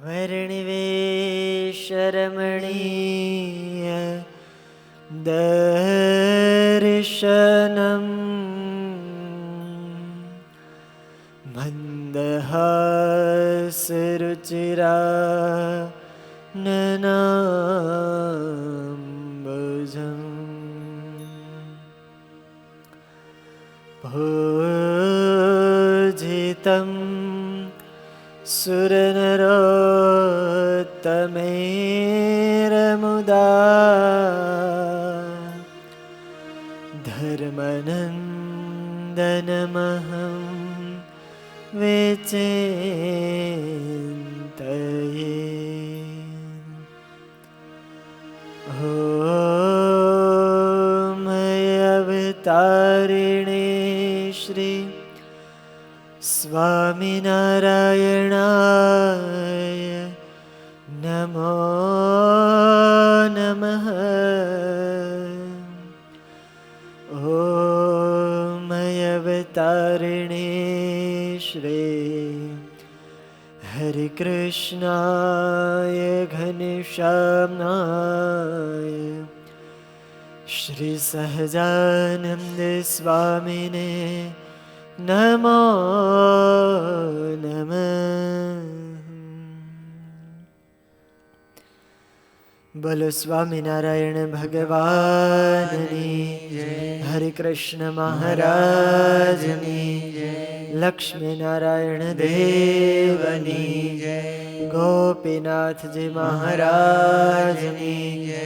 વર્ણિવેશરમણીય દર્શનમ મંદહાસરુચિરા નનાંબુજં પૂજિતં સુરનરોત્તમૈર્મુદા ધર્મનંદનમહં વિચિંતયે. ઓમ અવતારિણે શ્રી સ્વામિનારાયણાય નમો નમઃ. ઓમ અવતારિણે શ્રી હરિકૃષ્ણાય ઘનશ્યામાય શ્રી સહજાનંદ સ્વામિને નમો નમઃ. બોલો સ્વામિનારાયણ ભગવાનની જય. હરે કૃષ્ણ મહારાજની જય. લક્ષ્મીનારાયણ દેવની જય. ગોપીનાથજી મહારાજની જય.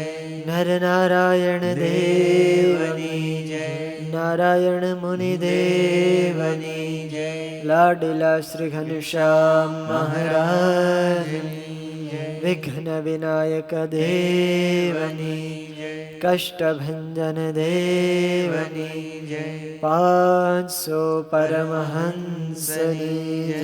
નરનારાયણ દેવની જય. નારાયણ મુનિ દેવની જય. લાડીલા શ્રી ઘનશ્યામ મહારાજની જય. વિઘ્ન વિનાયક દેવની જય. કષ્ટભંજન દેવની જય. 500 પરમહંસની જય.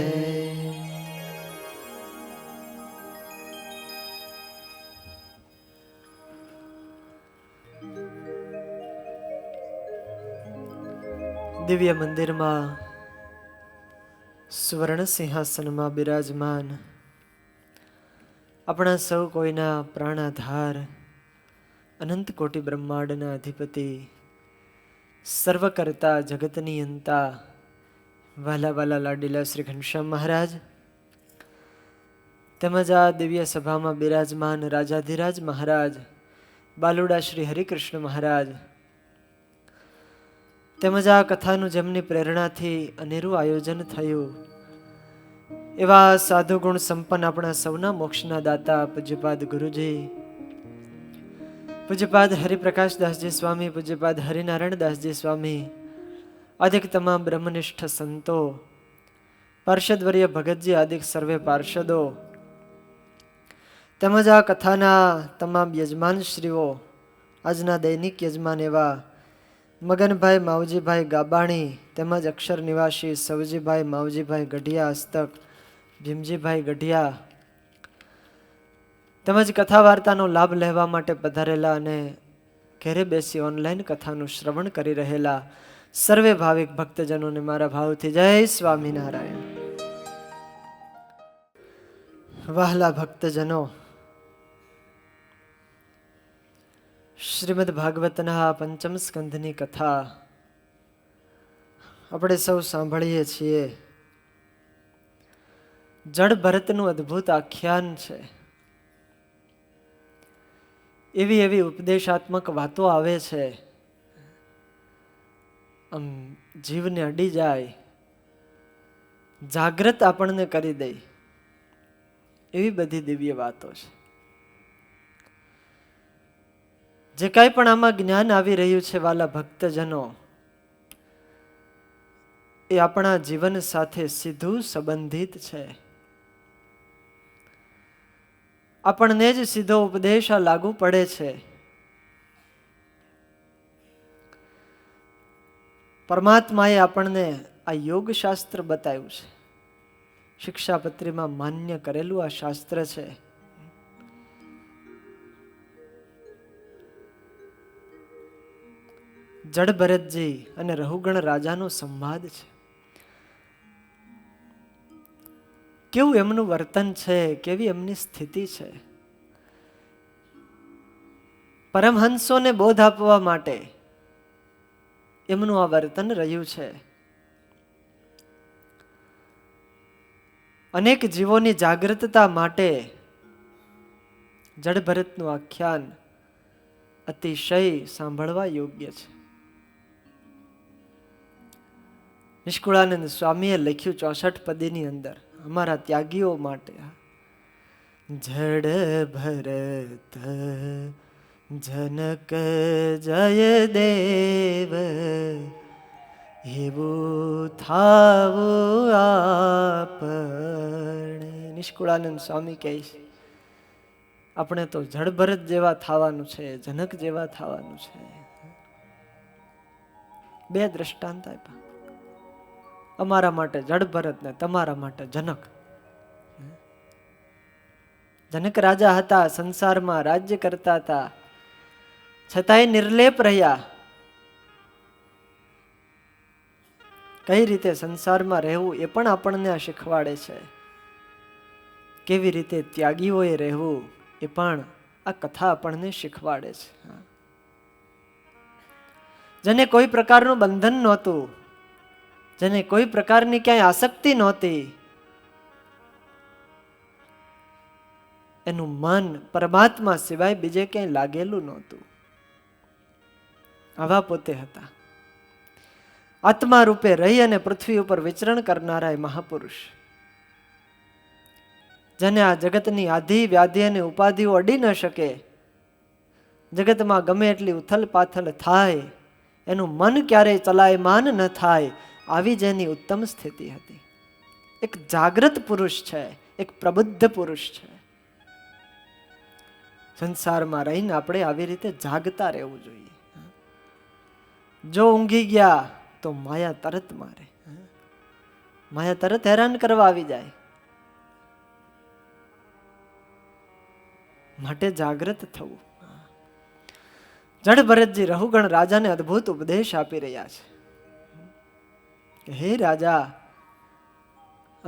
દિવ્ય મંદિરમાં સુવર્ણ સિંહાસનમાં બિરાજમાન આપણા સૌ કોઈના પ્રાણાધાર અનંત કોટી બ્રહ્માંડના અધિપતિ સર્વકર્તા જગતની અંતા વાલા વાલા લાડીલા શ્રી ઘનશ્યામ મહારાજ તેમજ આ દિવ્ય સભામાં બિરાજમાન રાજાધિરાજ મહારાજ બાલુડા શ્રી હરિકૃષ્ણ મહારાજ તેમજ આ કથાનું જેમની પ્રેરણાથી અનેરું આયોજન થયું એવા સાધુ ગુણ સંપન્ન આપણા સૌના મોક્ષના દાતા પૂજ્યપાદ ગુરુજી, પૂજ્યપાદ હરિપ્રકાશદાસજી સ્વામી, પૂજ્યપાદ હરિનારાયણદાસજી સ્વામી, આદિક તમામ બ્રહ્મનિષ્ઠ સંતો, પાર્ષદવર્ય ભગતજી આદિક સર્વે પાર્ષદો તેમજ આ કથાના તમામ યજમાનશ્રીઓ, આજના દૈનિક યજમાન એવા મગનભાઈ માવજીભાઈ ગાબાણી તેમજ અક્ષર નિવાસી સવજીભાઈ માવજીભાઈ ગઢિયા હસ્તક, ભીમજીભાઈ ગઢિયા તેમજ કથા વાર્તાનો લાભ લેવા માટે પધારેલા અને ઘરે બેસી ઓનલાઈન કથાનું શ્રવણ કરી રહેલા સર્વે ભાવિક ભક્તજનોને મારા ભાવથી જય સ્વામિનારાયણ. વહાલા ભક્તજનો, શ્રીમદ ભાગવતના પંચમ સ્કંધની કથા આપણે સૌ સાંભળીએ છીએ. જડ ભરતનું અદ્ભુત આખ્યાન છે. એવી એવી ઉપદેશાત્મક વાતો આવે છે, આમ જીવને અડી જાય, જાગૃત આપણને કરી દે એવી બધી દિવ્ય વાતો છે. જે કાંઈ પણ આમાં જ્ઞાન આવી રહ્યું છે વાલા ભક્તજનો, એ આપણા જીવન સાથે સીધું સંબંધિત છે. આપણને જ સીધો ઉપદેશ આ લાગુ પડે છે. પરમાત્માએ આપણને આ યોગ શાસ્ત્ર બતાવ્યું છે. શિક્ષાપત્રીમાં માન્ય કરેલું આ શાસ્ત્ર છે. જડ ભરતજી અને રહુગણ રાજાનો સંવાદ છે. કેવું એમનું વર્તન છે, કેવી એમની સ્થિતિ છે. પરમહંસોને બોધ આપવા માટે એમનું આ વર્તન રહ્યું છે. અનેક જીવોની જાગૃતતા માટે જડ ભરતનું આખ્યાન અતિશય સાંભળવા યોગ્ય છે. નિષ્કુળાનંદ સ્વામીએ લખ્યું 64 પદીની અંદર અમારા ત્યાગીઓ માટે, જડ ભરત જનક જય દેવ એવું થાવું આપણે. નિષ્કુળાનંદ સ્વામી કહે છે આપણે તો જડ ભરત જેવા થવાનું છે, જનક જેવા થવાનું છે. બે દ્રષ્ટાંત આપ્યા, અમારા માટે જડ ભરત ને તમારા માટે જનક. જનક રાજા હતા, સંસારમાં રાજ્ય કરતા હતા, છતાંય નિર્લેપ રહ્યા. કઈ રીતે સંસારમાં રહેવું એ પણ આપણને આ શીખવાડે છે. કેવી રીતે ત્યાગીઓએ રહેવું એ પણ આ કથા આપણને શીખવાડે છે. જેને કોઈ પ્રકારનું બંધન નહોતું, જેને કોઈ પ્રકારની ક્યાંય આસક્તિ નહોતી, એનું મન પરમાત્મા સિવાય બીજે ક્યાંય લાગેલું નહોતું. આવા પોતે હતા. આત્મા રૂપે રહી અને પૃથ્વી ઉપર વિચરણ કરનારા મહાપુરુષ, જેને આ જગતની આધિ વ્યાધિ અને ઉપાધિઓ અડી ન શકે, જગતમાં ગમે એટલી ઉથલ પાથલ થાય એનું મન ક્યારેય ચલાયમાન ન થાય, આવી જેની ઉત્તમ સ્થિતિ હતી. એક જાગૃત પુરુષ છે, એક પ્રબુદ્ધ પુરુષ છે. સંસારમાં રહીને આપણે આવી રીતે જાગતા રહેવું જોઈએ. જો ઊંઘી ગયા તો માયા તરત મારે, માયા તરત હેરાન કરવા આવી જાય. માટે જાગૃત થવું. જડ ભરતજી રહુગણ રાજાને અદ્ભુત ઉપદેશ આપી રહ્યા છે. હે રાજા,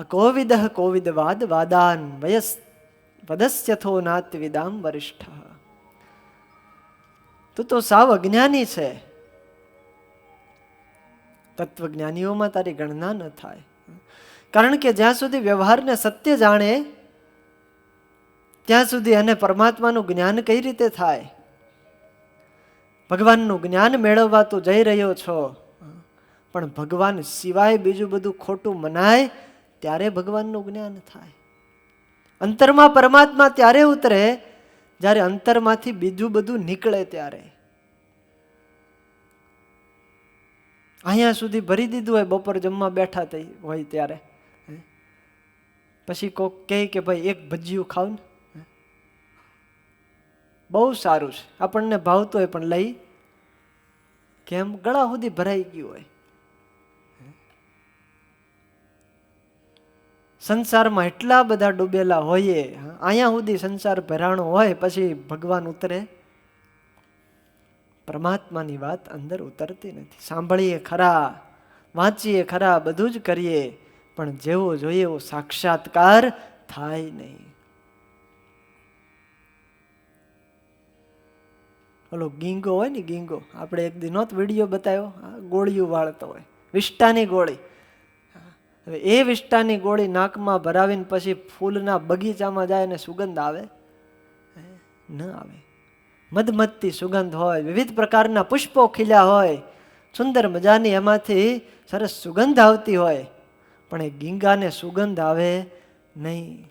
કોવિદ કોવિદવાદ વાદાન વયસ પદસ્યથો નાત વિદામ વરિષ્ઠ. તું તો સાવ અજ્ઞાની છે, તત્વજ્ઞાનીઓમાં તારી ગણના ન થાય. કારણ કે જ્યાં સુધી વ્યવહારને સત્ય જાણે ત્યાં સુધી એને પરમાત્માનું જ્ઞાન કઈ રીતે થાય? ભગવાનનું જ્ઞાન મેળવવા તું જઈ રહ્યો છો, પણ ભગવાન સિવાય બીજું બધું ખોટું મનાય ત્યારે ભગવાનનું જ્ઞાન થાય. અંતરમાં પરમાત્મા ત્યારે ઉતરે જ્યારે અંતરમાંથી બીજું બધું નીકળે ત્યારે. અહીંયા સુધી ભરી દીધું હોય, બપોર જમવા બેઠા હોય ત્યારે પછી કોક કહે કે ભાઈ એક ભજીયું ખાવ ને, બહુ સારું છે, આપણને ભાવતું હોય પણ લઈ કેમ ગળા સુધી ભરાઈ ગયું હોય. સંસારમાં એટલા બધા ડૂબેલા હોઈએ, અહીંયા સુધી સંસાર ભરાણો હોય, પછી ભગવાન ઉતરે? પરમાત્માની વાત અંદર ઉતરતી નથી. સાંભળીએ ખરા, વાંચીએ ખરા, બધું જ કરીએ, પણ જેવો જોઈએ એવો સાક્ષાત્કાર થાય નહીં. ઓલો ગીંગો હોય ને, ગીંગો, આપણે એક દી નહોતો વિડીયો બતાવ્યો, ગોળીઓ વાળતો હોય, વિષ્ટાની ગોળી. હવે એ વિષ્ટાની ગોળી નાકમાં ભરાવીને પછી ફૂલના બગીચામાં જાય ને સુગંધ આવે? ન આવે. મધમત્તી સુગંધ હોય, વિવિધ પ્રકારના પુષ્પો ખીલ્યા હોય, સુંદર મજાની એમાંથી સરસ સુગંધ આવતી હોય, પણ એ ગીંગાને સુગંધ આવે નહીં.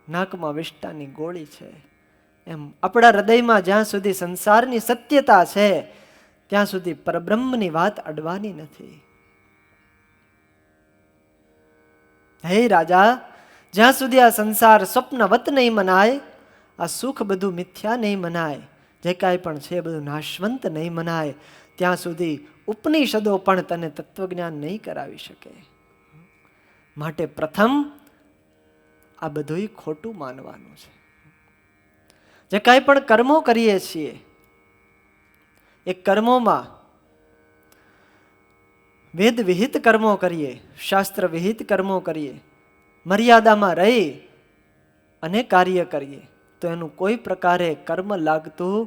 નાકમાં વિષ્ટાની ગોળી છે. એમ આપણા હૃદયમાં જ્યાં સુધી સંસારની સત્યતા છે ત્યાં સુધી પરબ્રહ્મની વાત અડવાની નથી. હે રાજા, જ્યાં સુધી આ સંસાર સ્વપ્નવત નહીં મનાય, આ સુખ બધું મિથ્યા નહીં મનાય, જે કાંઈ પણ છે બધું નાશવંત નહીં મનાય, ત્યાં સુધી ઉપનિષદો પણ તને તત્વજ્ઞાન નહીં કરાવી શકે. માટે પ્રથમ આ બધું ખોટું માનવાનું છે. જે કાંઈ પણ કર્મો કરીએ છીએ એ કર્મોમાં વેદ વિહિત કર્મો કરીએ, શાસ્ત્ર વિહિત કર્મો કરીએ, મર્યાદામાં રહી અને કાર્ય કરીએ તો એનું કોઈ પ્રકારે કર્મ લાગતું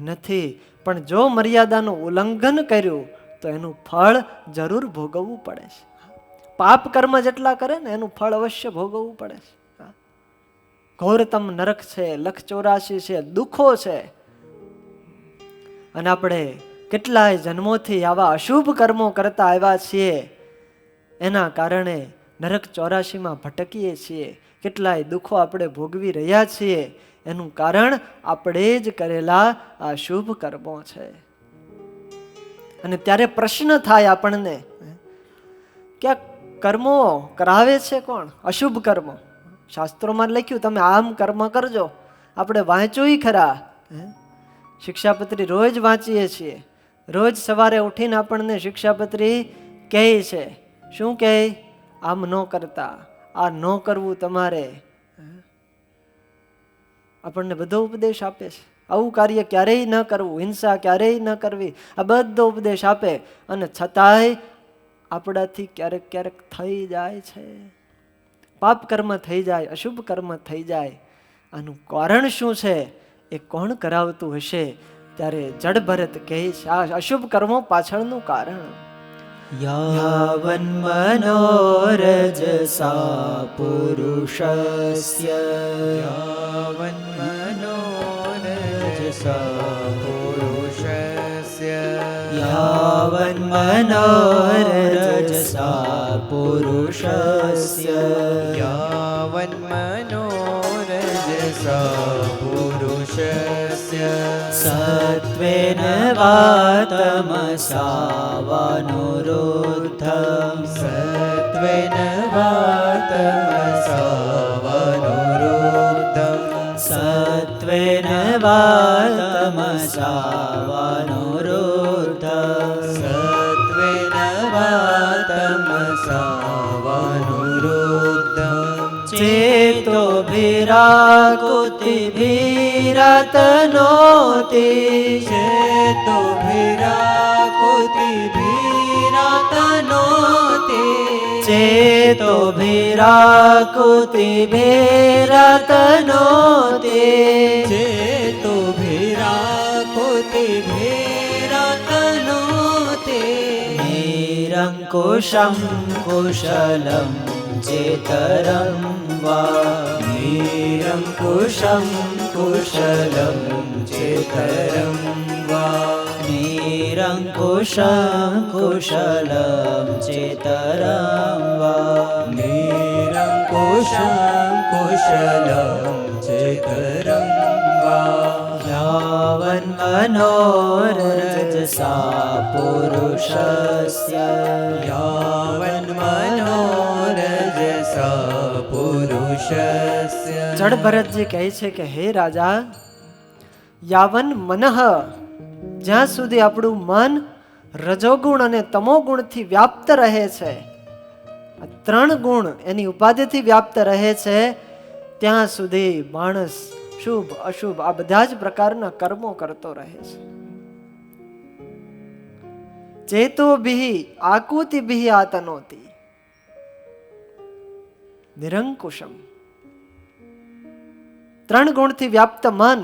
નથી. પણ જો મર્યાદાનું ઉલ્લંઘન કર્યું તો એનું ફળ જરૂર ભોગવવું પડે છે. પાપ કર્મ જેટલા કરે ને એનું ફળ અવશ્ય ભોગવવું પડે છે. ઘોરતમ નરક છે, 184 છે, દુઃખો છે. અને આપણે કેટલાય જન્મોથી આવા અશુભ કર્મો કરતા આવ્યા છીએ, એના કારણે નરક 84માં ભટકીએ છીએ. કેટલાય દુઃખો આપણે ભોગવી રહ્યા છીએ, એનું કારણ આપણે જ કરેલા આ શુભ કર્મો છે. અને ત્યારે પ્રશ્ન થાય આપણને કે આ કર્મો કરાવે છે કોણ? અશુભ કર્મો. શાસ્ત્રોમાં લખ્યું તમે આમ કર્મ કરજો. આપણે વાંચ્યું ખરા, શિક્ષાપત્રી રોજ વાંચીએ છીએ. રોજ સવારે ઉઠીને આપણને શિક્ષાપત્રી કહે છે. શું કહે? આમ ન કરતા, આ ન કરવું તમારે. આપણને બધો ઉપદેશ આપે છે. આવું કાર્ય ક્યારેય ન કરવું, હિંસા ક્યારેય ન કરવી, આ બધો ઉપદેશ આપે. અને છતાંય આપણાથી ક્યારેક ક્યારેક થઈ જાય છે, પાપ કર્મ થઈ જાય, અશુભ કર્મ થઈ જાય. આનું કારણ શું છે? એ કોણ કરાવતું હશે? ત્યારે જડ ભરત કહે છે આ અશુભ કર્મો પાછળનું કારણ. યાવન મનોરજસા પુરુષસ્ય, યાવન મનોરજસા પુરુષસ્ય, યાવન મનોરજસા પુરુષસ્ય, યાવન મનોરજસા પુરુષસ્ય, સત્વેન વાતમસાવાનુરુદ્ધં, સત્વેન વાતમસાવાનુરુદ્ધં, સત્વેન વાતમસાવાનુરુદ્ધં, સત્વેન વાતમસાવાનુરુદ્ધં, ચેતોભિરાકુતિભિરતનોતિ, ચેતોભિરાકુતિભિરતનોતિ, ચેતોભિરાકુતિભિરતનોતિ, ચેતોભિરાકુતિભિરતનોતિ, નિરંકુશં કુશલં ચેતરં વા, નિરંકુશં કુશલં ચેતરં વા, નિરંકુશં કુશલં ચેતરં વા, નિરંકુશં કુશલં ચેતરં વા, યાવન મનોરજસા પુરુષસ્ય, યાવન મનોરજસા પુરુષસ્ય. જડ ભરતજી કહે છે કે હે રાજા, યાવન મનઃ, જ્યાં સુધી આપણું મન રજોગુણ અને તમોગુણથી વ્યાપ્ત રહે છે, આ 3 ગુણ એની ઉપાધિથી વ્યાપ્ત રહે છે, ત્યાં સુધી માણસ શુભ અશુભ આ બધા જ પ્રકારના કર્મો કરતો રહે છે. ચેતોભિ આકુતિભિ આતનોતિ, નિરંકુશમ. 3 ગુણથી વ્યાપ્ત મન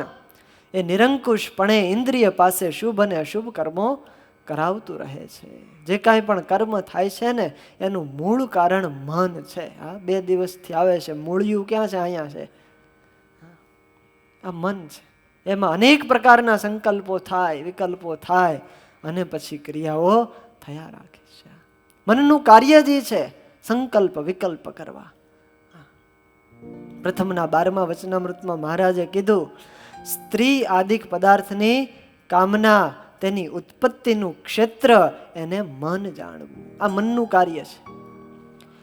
એ નિરંકુશપણે ઇન્દ્રિય પાસે શુભ અને અશુભ કર્મો કરાવતું રહે છે. જે કાંઈ પણ કર્મ થાય છે ને એનું મૂળ કારણ મન છે. હા, 2 દિવસથી આવે છે, મૂળિયું ક્યાં છે? અહીંયા છે. આ મન છે. એમાં અનેક પ્રકારના સંકલ્પો થાય, વિકલ્પો થાય અને પછી ક્રિયાઓ થયા રાખે છે. મનનું કાર્ય જે છે સંકલ્પ વિકલ્પ કરવા. પ્રથમના 12મા વચનામૃતમાં મહારાજે કીધું, સ્ત્રી આદિક પદાર્થની કામના, તેની ઉત્પત્તિનું ક્ષેત્ર એને મન જાણવું. આ મનનું કાર્ય છે.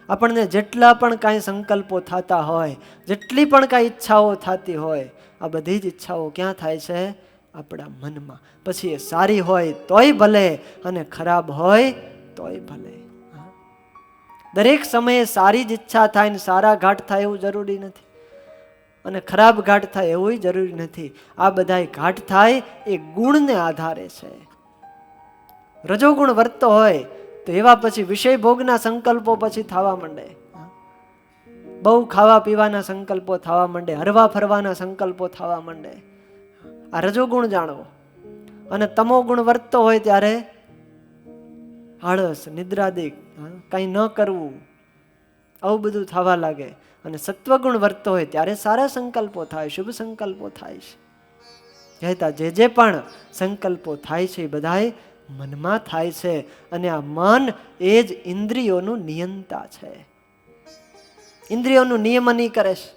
આપણને જેટલા પણ કાંઈ સંકલ્પો થતા હોય, જેટલી પણ કાંઈ ઈચ્છાઓ થતી હોય, આ બધી જ ઈચ્છાઓ ક્યાં થાય છે? આપણા મનમાં. પછી એ સારી હોય તોય ભલે અને ખરાબ હોય તોય ભલે. દરેક સમયે સારી જ ઈચ્છા થાય ને સારા ઘાટ થાય એવું જરૂરી નથી, અને ખરાબ ઘાટ થાય એવું જરૂરી નથી. આ બધા ઘાટ થાય એ ગુણને આધારે છે. રજોગુણ વર્તતો હોય તો એવા પછી વિષય ભોગના સંકલ્પો પછી થવા માંડે. બહુ ખાવા પીવાના સંકલ્પો થવા માંડે, હરવા ફરવાના સંકલ્પો થવા માંડે. આ રજોગુણ જાણવો. અને તમો ગુણ વર્તતો હોય ત્યારે આળસ, નિદ્રાદિક, કંઈ ન કરવું, આવું બધું થવા લાગે. અને સત્વગુણ વર્તતો હોય ત્યારે સારા સંકલ્પો થાય, શુભ સંકલ્પો થાય છે. કહેતા જે પણ સંકલ્પો થાય છે એ બધાય મનમાં થાય છે. અને આ મન એ જ ઇન્દ્રિયોનું નિયંતા છે. ઇન્દ્રિયોનું નિયમન કરે છે.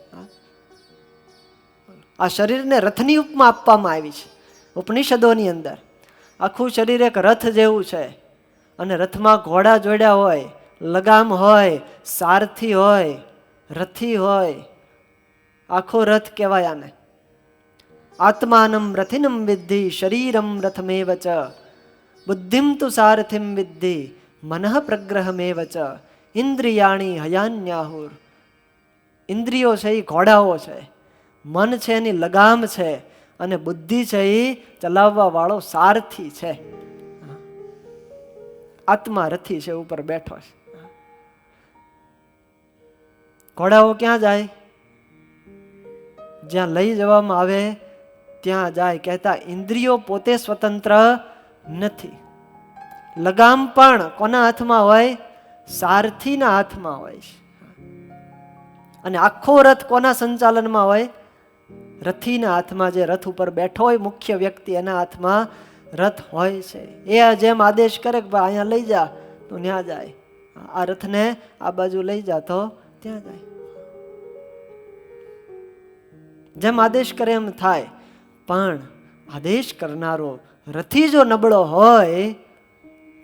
આ શરીરને રથની ઉપમા આપવામાં આવી છે ઉપનિષદોની અંદર. આખું શરીર એક રથ જેવું છે. અને રથમાં ઘોડા જોડ્યા હોય, લગામ હોય, સારથી હોય, રથી હોય. આખો રથ કહેવાય આને. આત્માનમ રથિનમ વિદ્ધિ શરીરમ રથમેવ ચ બુદ્ધિમ તુ સારથિમ વિદ્ધિ મનઃ પ્રગ્રહમેવ ચ ઇન્દ્રિયાણી હયાન્યાહુર. ઇન્દ્રિયો છે એ ઘોડાઓ છે, મન છે એની લગામ છે, અને બુદ્ધિ છે એ ચલાવવા વાળો સારથી છે. આત્મા રથી છે, ઉપર બેઠો છે. ઘોડાઓ ક્યાં જાય? જ્યાં લઈ જવામાં આવે ત્યાં જાય. કહેતા ઇન્દ્રિયો પોતે સ્વતંત્ર નથી. લગામ પણ કોના હાથમાં હોય? સારથીના હાથમાં હોય છે. અને આખો રથ કોના સંચાલનમાં હોય? રથીના હાથમાં. જે રથ ઉપર બેઠો હોય મુખ્ય વ્યક્તિ, એના હાથમાં રથ હોય છે. એ જેમ આદેશ કરે કે ભાઈ અહીંયા લઈ જા તો ત્યાં જાય, આ રથને આ બાજુ લઈ જા તો ત્યાં જાય. જેમ આદેશ કરે એમ થાય. પણ આદેશ કરનારો રથી જો નબળો હોય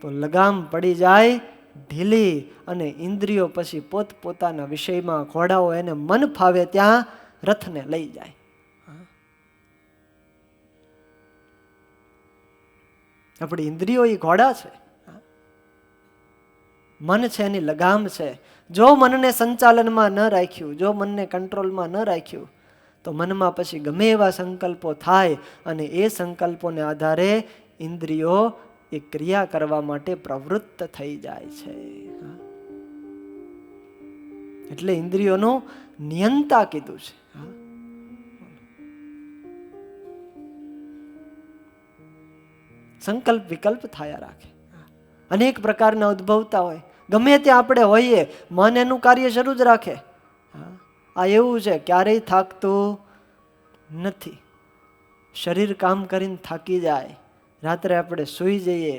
તો લગામ પડી જાય ઢીલી, અને ઇન્દ્રિયો પછી પોતપોતાના વિષયમાં, ઘોડાઓ એને મન ફાવે ત્યાં રથને લઈ જાય. આપણી ઇન્દ્રિયો એ ઘોડા છે, મન છે એની લગામ છે. જો મનને સંચાલનમાં ન રાખ્યું, જો મનને કંટ્રોલમાં ન રાખ્યું, તો મનમાં પછી ગમે એવા સંકલ્પો થાય, અને એ સંકલ્પોને આધારે ઇન્દ્રિયો એ ક્રિયા કરવા માટે પ્રવૃત્ત થઈ જાય છે. એટલે ઇન્દ્રિયોનું નિયંતા કીધું છે. સંકલ્પ વિકલ્પ થયા રાખે, અનેક પ્રકારના ઉદ્ભવતા હોય. ગમે ત્યાં આપણે હોઈએ, મન એનું કાર્ય શરૂ જ રાખે. આ એવું છે, ક્યારેય થાકતું નથી. શરીર કામ કરીને થાકી જાય, રાત્રે આપણે સૂઈ જઈએ,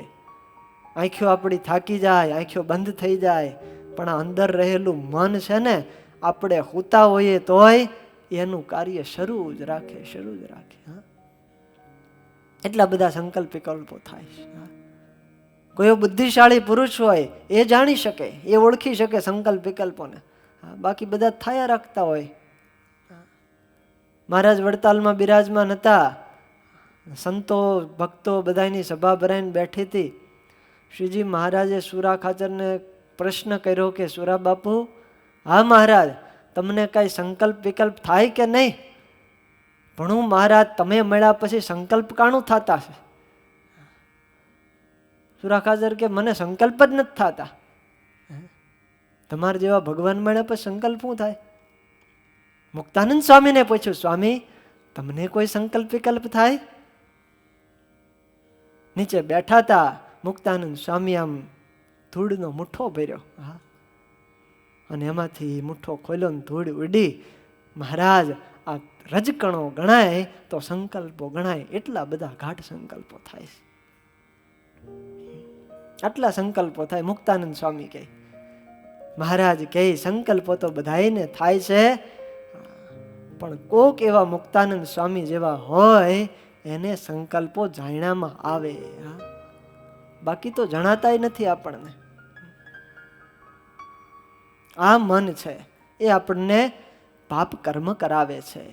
આંખો આપણી થાકી જાય, આંખો બંધ થઈ જાય, પણ આ અંદર રહેલું મન છે ને, આપણે સૂતા હોઈએ તોય એનું કાર્ય શરૂ જ રાખે, શરૂ જ રાખે. એટલા બધા સંકલ્પ વિકલ્પો થાય છે. કોઈ બુદ્ધિશાળી પુરુષ હોય એ જાણી શકે, એ ઓળખી શકે સંકલ્પ વિકલ્પોને. બાકી બધા થયા રાખતા હોય. મહારાજ વડતાલમાં બિરાજમાન હતા, સંતો ભક્તો બધાની સભા ભરાઈને બેઠી હતી. શ્રીજી મહારાજે સુરા ખાચરને પ્રશ્ન કર્યો કે સુરા બાપુ, હા મહારાજ, તમને કઈ સંકલ્પ વિકલ્પ થાય કે નહીં? ભણું મહારાજ, તમે મળ્યા પછી સંકલ્પ કાણું થતા છે? સુરા ખાચર કે મને સંકલ્પ જ નથી થતા. તમારા જેવા ભગવાન મળ્યા પછી સંકલ્પ શું થાય? મુક્તાનંદ સ્વામીને પૂછ્યું, સ્વામી તમને કોઈ સંકલ્પ વિકલ્પ થાય? નીચે બેઠા હતા મુક્તાનંદ સ્વામી, આમ ધૂળનો મુઠ્ઠો ભર્યો, અને એમાંથી મુઠ્ઠો ખોલ્યો ને ધૂળ ઉડી. મહારાજ, આ રજકણો ગણાય તો સંકલ્પો ગણાય, એટલા બધા ગાઢ સંકલ્પો થાય છે. આટલા સંકલ્પો થાય. મુક્તાનંદ સ્વામી કહે, મહારાજ કહે સંકલ્પો તો બધાને થાય છે, પણ કોક એવા મુક્તાનંદ સ્વામી જેવા હોય એને સંકલ્પો જાણ્યામાં આવે, બાકી તો જણાતાય નથી આપણને. આ મન છે એ આપણને પાપ કર્મ કરાવે છે.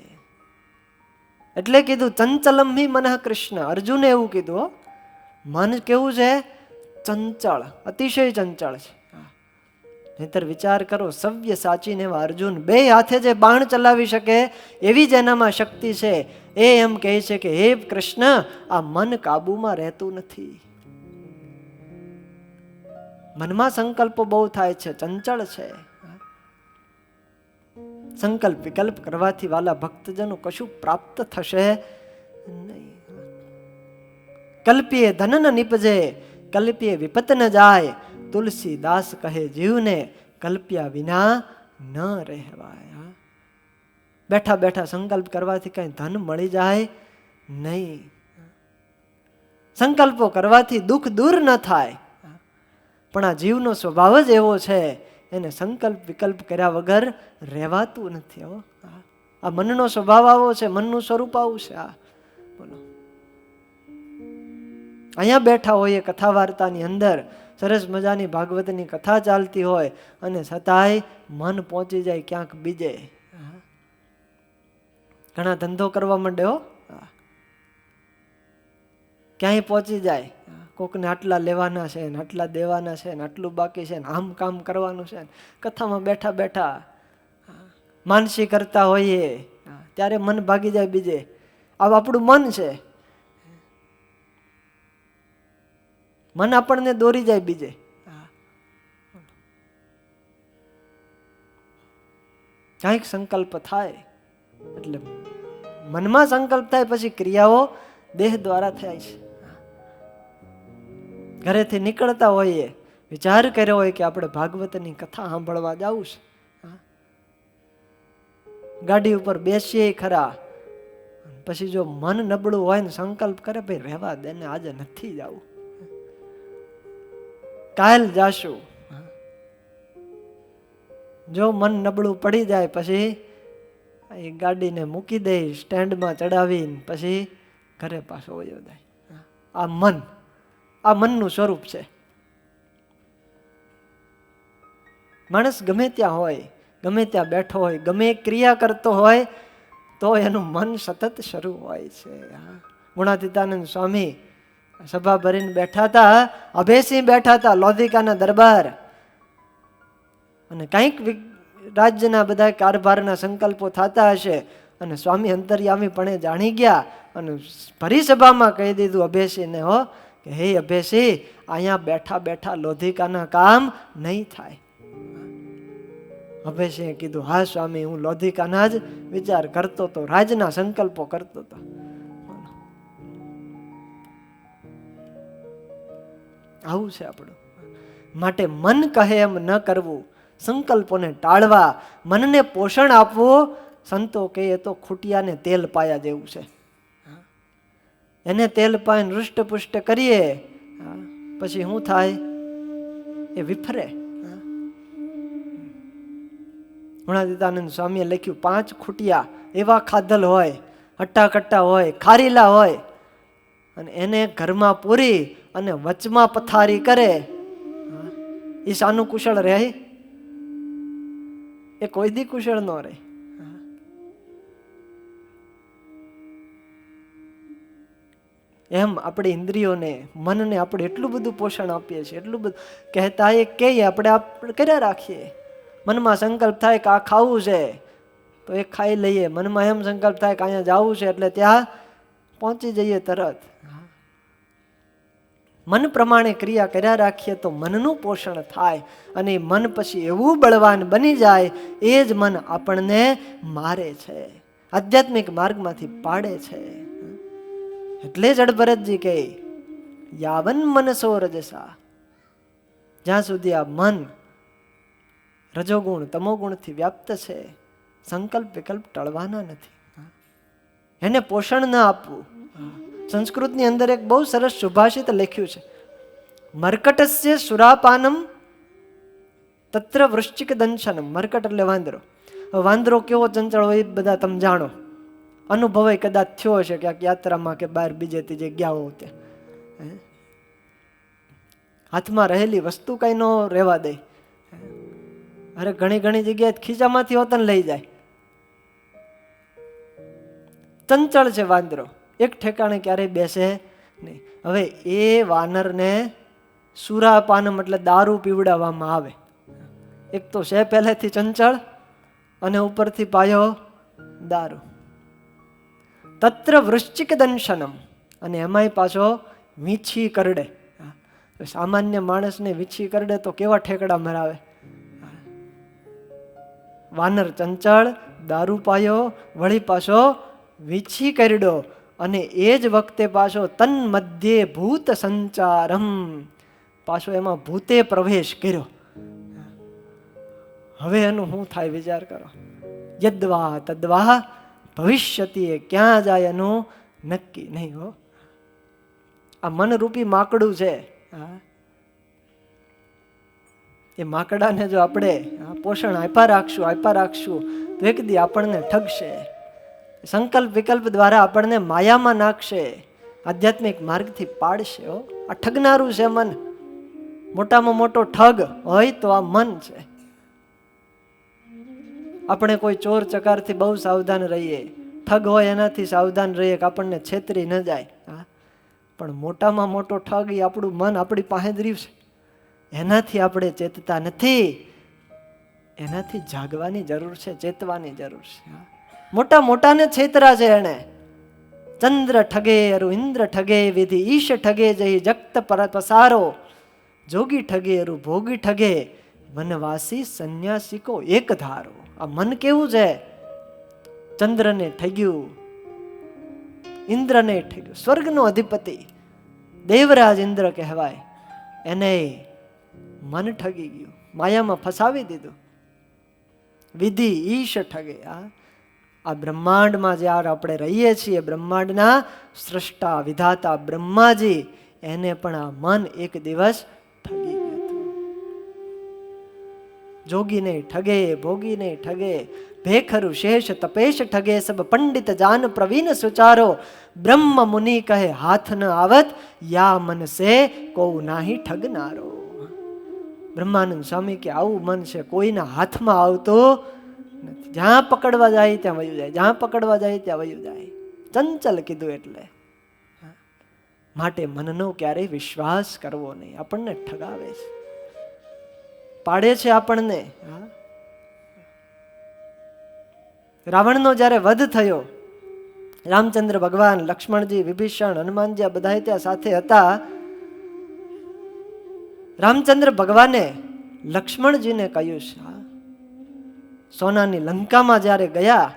એટલે કીધું ચંચલમ હિ મનઃ કૃષ્ણ. અર્જુને એવું કીધું, મન કેવું છે? ચંચળ, અતિશય ચંચળ છે. નહીતર વિચાર કરો, સવ્ય સાચીને એવા અર્જુન બે હાથે જે બાણ ચલાવી શકે એવી જ એનામાં શક્તિ છે. એ એમ કહે છે કે હે કૃષ્ણ, આ મન કાબુમાં રહેતું નથી. મનમાં સંકલ્પો બહુ થાય છે, ચંચળ છે. સંકલ્પ વિકલ્પ કરવાથી વાલા ભક્તજનો કશું પ્રાપ્ત થશે નહીં. કલ્પીએ ધન ન નિપજે, કલ્પીએ વિપત ન જાય. તુલસીદાસ કહે જીવને, કલ્પ્યા વિના ન રહેવાય. બેઠા બેઠા સંકલ્પ કરવાથી કઈ ધન મળી જાય નહીં. સંકલ્પો કરવાથી દુઃખ દૂર ન થાય, પણ આ જીવનો સ્વભાવ જ એવો છે, એને સંકલ્પ વિકલ્પ કર્યા વગર રહેવાતું નથી. આ મનનો સ્વભાવ આવો છે, મનનું સ્વરૂપ આવું છે. બોલો, અહીંયા બેઠા હોઈએ કથા વાર્તાની અંદર, સરસ મજાની ભાગવતની કથા ચાલતી હોય અને છતાંય મન પહોંચી જાય ક્યાંક બીજે. ઘણા ધંધો કરવા માંડે હો, ક્યાંય પહોંચી જાય. કોકને આટલા લેવાના છે ને આટલા દેવાના છે ને આટલું બાકી છે ને આમ કામ કરવાનું છે. કથામાં બેઠા બેઠા માનસી કરતા હોઈએ ત્યારે મન ભાગી જાય બીજે. આ આપણું મન છે, મન આપણને દોરી જાય બીજે. કાંઈક સંકલ્પ થાય એટલે મનમાં સંકલ્પ થાય, પછી ક્રિયાઓ દેહ દ્વારા થાય છે. ઘરેથી નીકળતા હોઈએ, વિચાર કર્યો હોય કે આપણે ભાગવતની કથા સાંભળવા જવું છે, ગાડી ઉપર બેસીએ ખરા, પછી જો મન નબળું હોય ને સંકલ્પ કરે ભાઈ રહેવા દે ને આજે નથી જવું, કાલ જાશું. જો મન નબળું પડી જાય પછી એ ગાડીને મૂકી દે, સ્ટેન્ડમાં ચડાવીને પછી ઘરે પાછો વયો જાય. આ મનનું સ્વરૂપ છે. માણસ ગમે ત્યાં હોય, ગમે ત્યાં બેઠો હોય, ગમે ક્રિયા કરતો હોય તો એનું મન સતત શરૂ હોય છે. ગુણાતીતાનંદ સ્વામી સભા ભરીને બેઠા હતા, અભયસિંહ બેઠા હતા લોધિકાના દરબાર, અને કંઈક રાજ્યના બધા કારભારના સંકલ્પો થતા હશે અને સ્વામી અંતર્યામી પણ જાણી ગયા અને ભરી સભામાં કહી દીધું અભયસિંહને, હો કે હે અભયસિંહ, અહીંયા બેઠા બેઠા લોધિકાના કામ નહીં થાય. અભયસિંહે કીધું, હા સ્વામી, હું લોધિકાના જ વિચાર કરતો હતો, રાજના સંકલ્પો કરતો હતો. આવું છે આપણું. માટે મન કહે એમ ન કરવું, સંકલ્પોને ટાળવા, મનને પોષણ આપવું. સંતો કહે એ તો ખૂટિયાને તેલ પાયા જેવું છે. એને તેલ પાઈને હૃષ્ટપુષ્ટ કરીએ પછી શું થાય? એ વિફરે. ગુણાતીતાનંદ સ્વામીએ લખ્યું, 5 ખૂટિયા એવા ખાધલ હોય, હટ્ટાકટ્ટા હોય, ખારીલા હોય, અને એને ઘરમાં પૂરી અને વચમાં પથારી કરે, એ સાનું કુશળ રહે? એ કોઈ દી કુશળ ન રહે. એમ આપણે ઇન્દ્રિયોને, મનને આપણે એટલું બધું પોષણ આપીએ છીએ, એટલું બધું કહેતા એ કહીએ, આપણે કર્યા રાખીએ. મનમાં સંકલ્પ થાય કે આ ખાવું છે તો એ ખાઈ લઈએ, મનમાં એમ સંકલ્પ થાય કે અહીંયા જવું છે એટલે ત્યાં પહોંચી જઈએ તરત. મન પ્રમાણે ક્રિયા કર્યા રાખીએ તો મનનું પોષણ થાય અને મન પછી એવું બળવાન બની જાય, એ જ મન આપણને મારે છે, આધ્યાત્મિક માર્ગમાંથી પાડે છે. એટલે જ અડભરતજી કહે, યાવન મનસો રજસા, જ્યાં સુધી આ મન રજોગુણ તમોગુણથી વ્યાપ્ત છે, સંકલ્પ વિકલ્પ ટળવાના નથી. એને પોષણ ન આપવું. સંસ્કૃતની અંદર એક બહુ સરસ સુભાષિત લખ્યું છે, મર્કટસ્ય સુરાપાનમ તત્ર વૃશ્ચિક દંશનમ. મર્કટ એટલે વાંદરો. વાંદરો કેવો ચંચળ હોય બધા તમે જાણો, અનુભવ કદાચ થયો હશે ક્યાંક યાત્રામાં કે બહાર બીજે ત્રીજે ગયા હો ત્યાં. હાથમાં રહેલી વસ્તુ કઈ ન રહેવા દે. અરે ઘણી જગ્યાએ ખીચામાંથી હોતન લઈ જાય. ચંચળ છે વાંદરો, એક ઠેકાણે ક્યારેય બેસે નહીં. હવે એ વાનરને સુરાપાનમ એટલે દારૂ પીવડાવવામાં આવે. એક તો છે પહેલેથી ચંચળ અને ઉપરથી પાયો દારૂ. તત્ર વૃશ્ચિક દંશનમ, અને એમાંય પાછો વીંછી કરડે. સામાન્ય માણસને વીંછી કરડે તો કેવા ઠેકડા મરાવે. વાનર ચંચળ, દારૂ પાયો, વળી પાછો વીછી કરડો, અને એ જ વખતે પાછો તન મધ્યે ભૂત સંચારમ, પાછો એમાં ભૂતે પ્રવેશ કર્યો. હવે એનું શું થાય વિચાર કરો. યદ્વા તદ્વા ભવિષ્યતિ, એ ક્યાં જાય એનું નક્કી નહીં હો. આ મનરૂપી માકડું છે. એ માકડાને જો આપણે પોષણ આપ્યા રાખશું તો એક દી આપણને ઠગશે. સંકલ્પ વિકલ્પ દ્વારા આપણને માયામાં નાખશે, આધ્યાત્મિક માર્ગથી પાડશે. આ ઠગનારું છે મન. મોટામાં મોટો ઠગ હોય તો આ મન છે. આપણે કોઈ ચોર ચકારથી બહુ સાવધાન રહીએ, ઠગ હોય એનાથી સાવધાન રહીએ કે આપણને છેતરી ન જાય. પણ મોટામાં મોટો ઠગ એ આપણું મન આપણી પાસે જ રહ્યું છે. એનાથી આપણે ચેતતા નથી. એનાથી જાગવાની જરૂર છે, ચેતવાની જરૂર છે. મોટા મોટાને છેતરા છે એને. ચંદ્ર ઠગે અરુ ઇન્દ્ર ઠગે, વિધિ ઈશ ઠગે જઈ જગત પર પસારો, જોગી ઠગે અરુ ભોગી ઠગે, વનવાસી સંન્યાસી કો એક ધારો. આ મન કેવું છે? ચંદ્રને ઠગ્યું, ઇન્દ્રને ઠગ્યું. સ્વર્ગનો અધિપતિ દેવરાજ ઇન્દ્ર કહેવાય, એને મન ઠગી ગયું, માયામાં ફસાવી દીધું. વિધિ ઈશ ઠગે. આ બ્રહ્માંડમાં જ્યારે આપણે રહીએ છીએ, બ્રહ્માંડના સ્રષ્ટા વિધાતા બ્રહ્માજી, એને પણ આ મન એક દિવસ ઠગી ગયું હતું. જોગીને ઠગે, ભોગીને ઠગે, ભેખરુ શેષ તપેશ ઠગે, સબ પંડિત જાન પ્રવીણ સુચારો, બ્રહ્મ મુનિ કહે હાથ ન આવત, યા મન સે કો નાહી ઠગનારો. બ્રહ્માનંદ સ્વામી કે આવું મન છે, કોઈના હાથમાં આવતું નથી. જ્યાં પકડવા જાય ત્યાં વયું જાય, જ્યાં પકડવા જાય ત્યાં વયું જાય. ચંચલ કીધું એટલે. માટે મનનો ક્યારેય વિશ્વાસ કરવો નહીં. આપણને ઠગાવે છે, પાડે છે આપણને. રાવણનો જ્યારે વધ થયો, રામચંદ્ર ભગવાન, લક્ષ્મણજી, વિભીષણ, હનુમાનજી આ બધા ત્યાં સાથે હતા. રામચંદ્ર ભગવાને લક્ષ્મણજીને કહ્યું છે, સોનાની લંકામાં જ્યારે ગયા,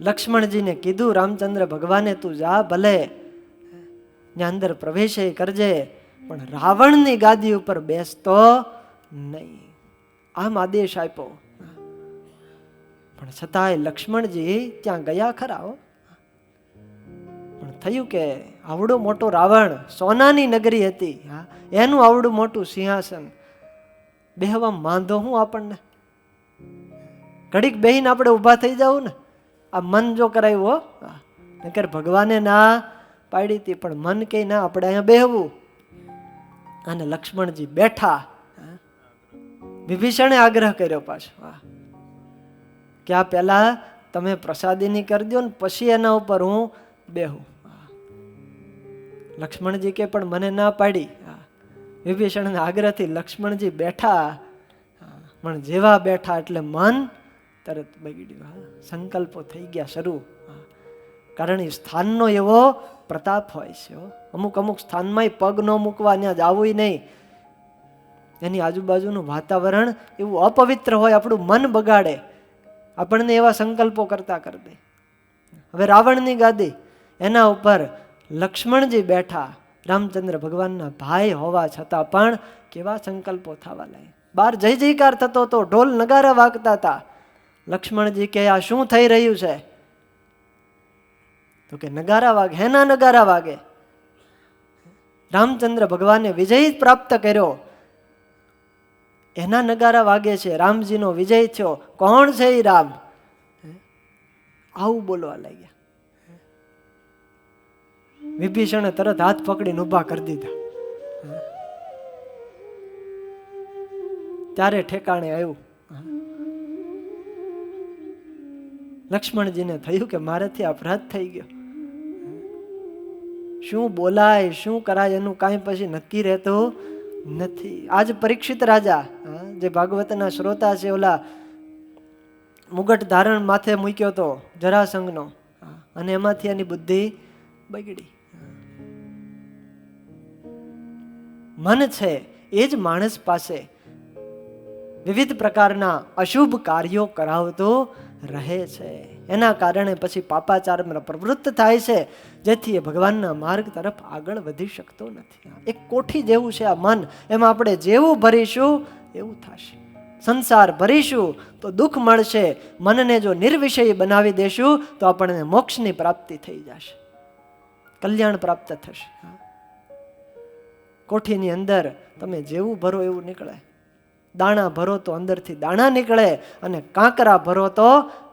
લક્ષ્મણજીને કીધું રામચંદ્ર ભગવાને, તું જા ભલે ત્યાં અંદર પ્રવેશ કરજે, પણ રાવણની ગાદી ઉપર બેસતો નહીં. આમ આદેશ આપ્યો. પણ છતાંય લક્ષ્મણજી ત્યાં ગયા ખરા. પણ થયું કે આવડો મોટો રાવણ, સોનાની નગરી હતી, એનું આવડું મોટું સિંહાસન, બેહવા માંધો હું આપણને. ઘડીક બેહીને આપણે ઊભા થઈ જાવ ને, આ મન જો કરાયું હો. નકર ભગવાને ના પાડી હતી, પણ મન કે ના, આપણે અહીંયા બેહવું. અને લક્ષ્મણજી બેઠા. વિભીષણે આગ્રહ કર્યો પાછો કે આ પહેલા તમે પ્રસાદીની કરી દો ને પછી એના ઉપર હું બેહું. લક્ષ્મણજી કે પણ મને ના પાડી. વિભીષણના આગ્રહથી લક્ષ્મણજી બેઠા, પણ જેવા બેઠા એટલે મન તરત બગડ્યું. સંકલ્પો થઈ ગયા શરૂ. કારણ એ સ્થાનનો એવો પ્રતાપ હોય છે. અમુક અમુક સ્થાનમાં પગ ન મૂકવા, ત્યાં જવું નહીં. એની આજુબાજુનું વાતાવરણ એવું અપવિત્ર હોય, આપણું મન બગાડે, આપણને એવા સંકલ્પો કરતા કરી દે. હવે રાવણની ગાદી, એના ઉપર લક્ષ્મણજી બેઠા, રામચંદ્ર ભગવાનના ભાઈ હોવા છતાં પણ કેવા સંકલ્પો થવા લાગ્યા. બહાર જય જયકાર થતો હતો, ઢોલ નગારા વાગતા હતા. લક્ષ્મણજી કે આ શું થઈ રહ્યું છે? તો કે નગારા વાગે. હેના નગારા વાગે? રામચંદ્ર ભગવાને વિજય પ્રાપ્ત કર્યો, એના નગારા વાગે છે. રામજીનો વિજય થયો. કોણ છે એ રામ? આવું બોલવા લાગ્યા. વિભીષણે તરત હાથ પકડીને ઊભા કરી દીધા. ત્યારે ઠેકાણે આવ્યું. લક્ષ્મણજીને થયું કે મારાથી અપરાધ થઈ ગયો. શું બોલાય શું કરાય એનું કાંઈ પછી નક્કી રહેતું નથી. આજ પરીક્ષિત રાજા, જે ભાગવતના શ્રોતા છે, ઓલા મુગટ ધારણ માથે મૂક્યો હતો જરાસંઘનો, અને એમાંથી એની બુદ્ધિ બગડી. મન છે એ જ માણસ પાસે વિવિધ પ્રકારના અશુભ કાર્યો કરાવતો રહે છે. એના કારણે પછી પાપાચારમાં પ્રવૃત્ત થાય છે, જેથી એ ભગવાનના માર્ગ તરફ આગળ વધી શકતો નથી. એક કોઠી જેવું છે આ મન, એમાં આપણે જેવું ભરીશું એવું થશે. સંસાર ભરીશું તો દુઃખ મળશે, મનને જો નિર્વિષય બનાવી દેશું તો આપણને મોક્ષની પ્રાપ્તિ થઈ જશે, કલ્યાણ પ્રાપ્ત થશે. કોઠીની અંદર તમે જેવું ભરો એવું નીકળે. દાણા ભરો તો અંદરથી દાણા નીકળે, અને કાંકરા ભરો તો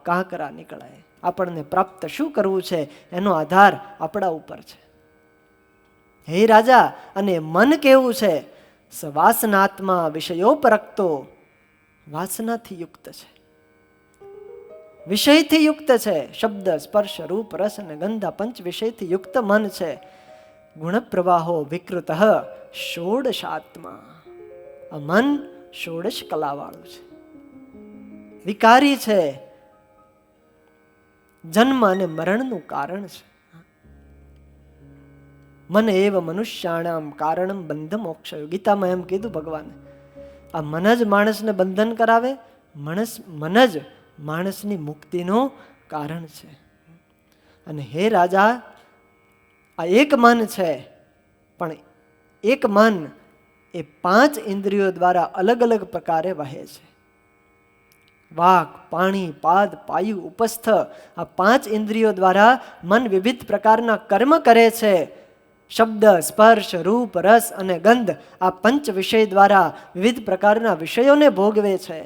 કાંકરા નીકળે. આપણને પ્રાપ્ત શું કરવું છે એનો આધાર આપણા ઉપર છે. હે રાજા, અને મન કેવું છે? સવાસનાત્મા વિષયો પરખતો, વાસનાથી યુક્ત છે, વિષયથી યુક્ત છે. શબ્દ, સ્પર્શ, રૂપ, રસ અને ગંધા પંચ વિષયથી યુક્ત મન છે. ગુણ પ્રવાહો વિકૃત ષોડશાત્મા. આ મન ષોડશ કલાવાળું છે, વિકારી છે, જન્મ અને મરણનું કારણ છે. મન એવ મનુષ્યાણામ કારણમ બંધ મોક્ષ. ગીતામાં એમ કીધું ભગવાને, આ મન જ માણસને બંધન કરાવે, મન જ માણસની મુક્તિનું કારણ છે. અને હે રાજા, આ એક મન છે, પણ એક મન એ 5 ઇન્દ્રિયો દ્વારા અલગ અલગ પ્રકારે વહે છે. વાક, પાણી, પાદ, પાયુ, ઉપસ્થ, આ 5 ઇન્દ્રિયો દ્વારા મન વિવિધ પ્રકારના કર્મ કરે છે. શબ્દ, સ્પર્શ, રૂપ, રસ અને ગંધ, આ પંચ વિષય દ્વારા વિવિધ પ્રકારના વિષયોને ભોગવે છે.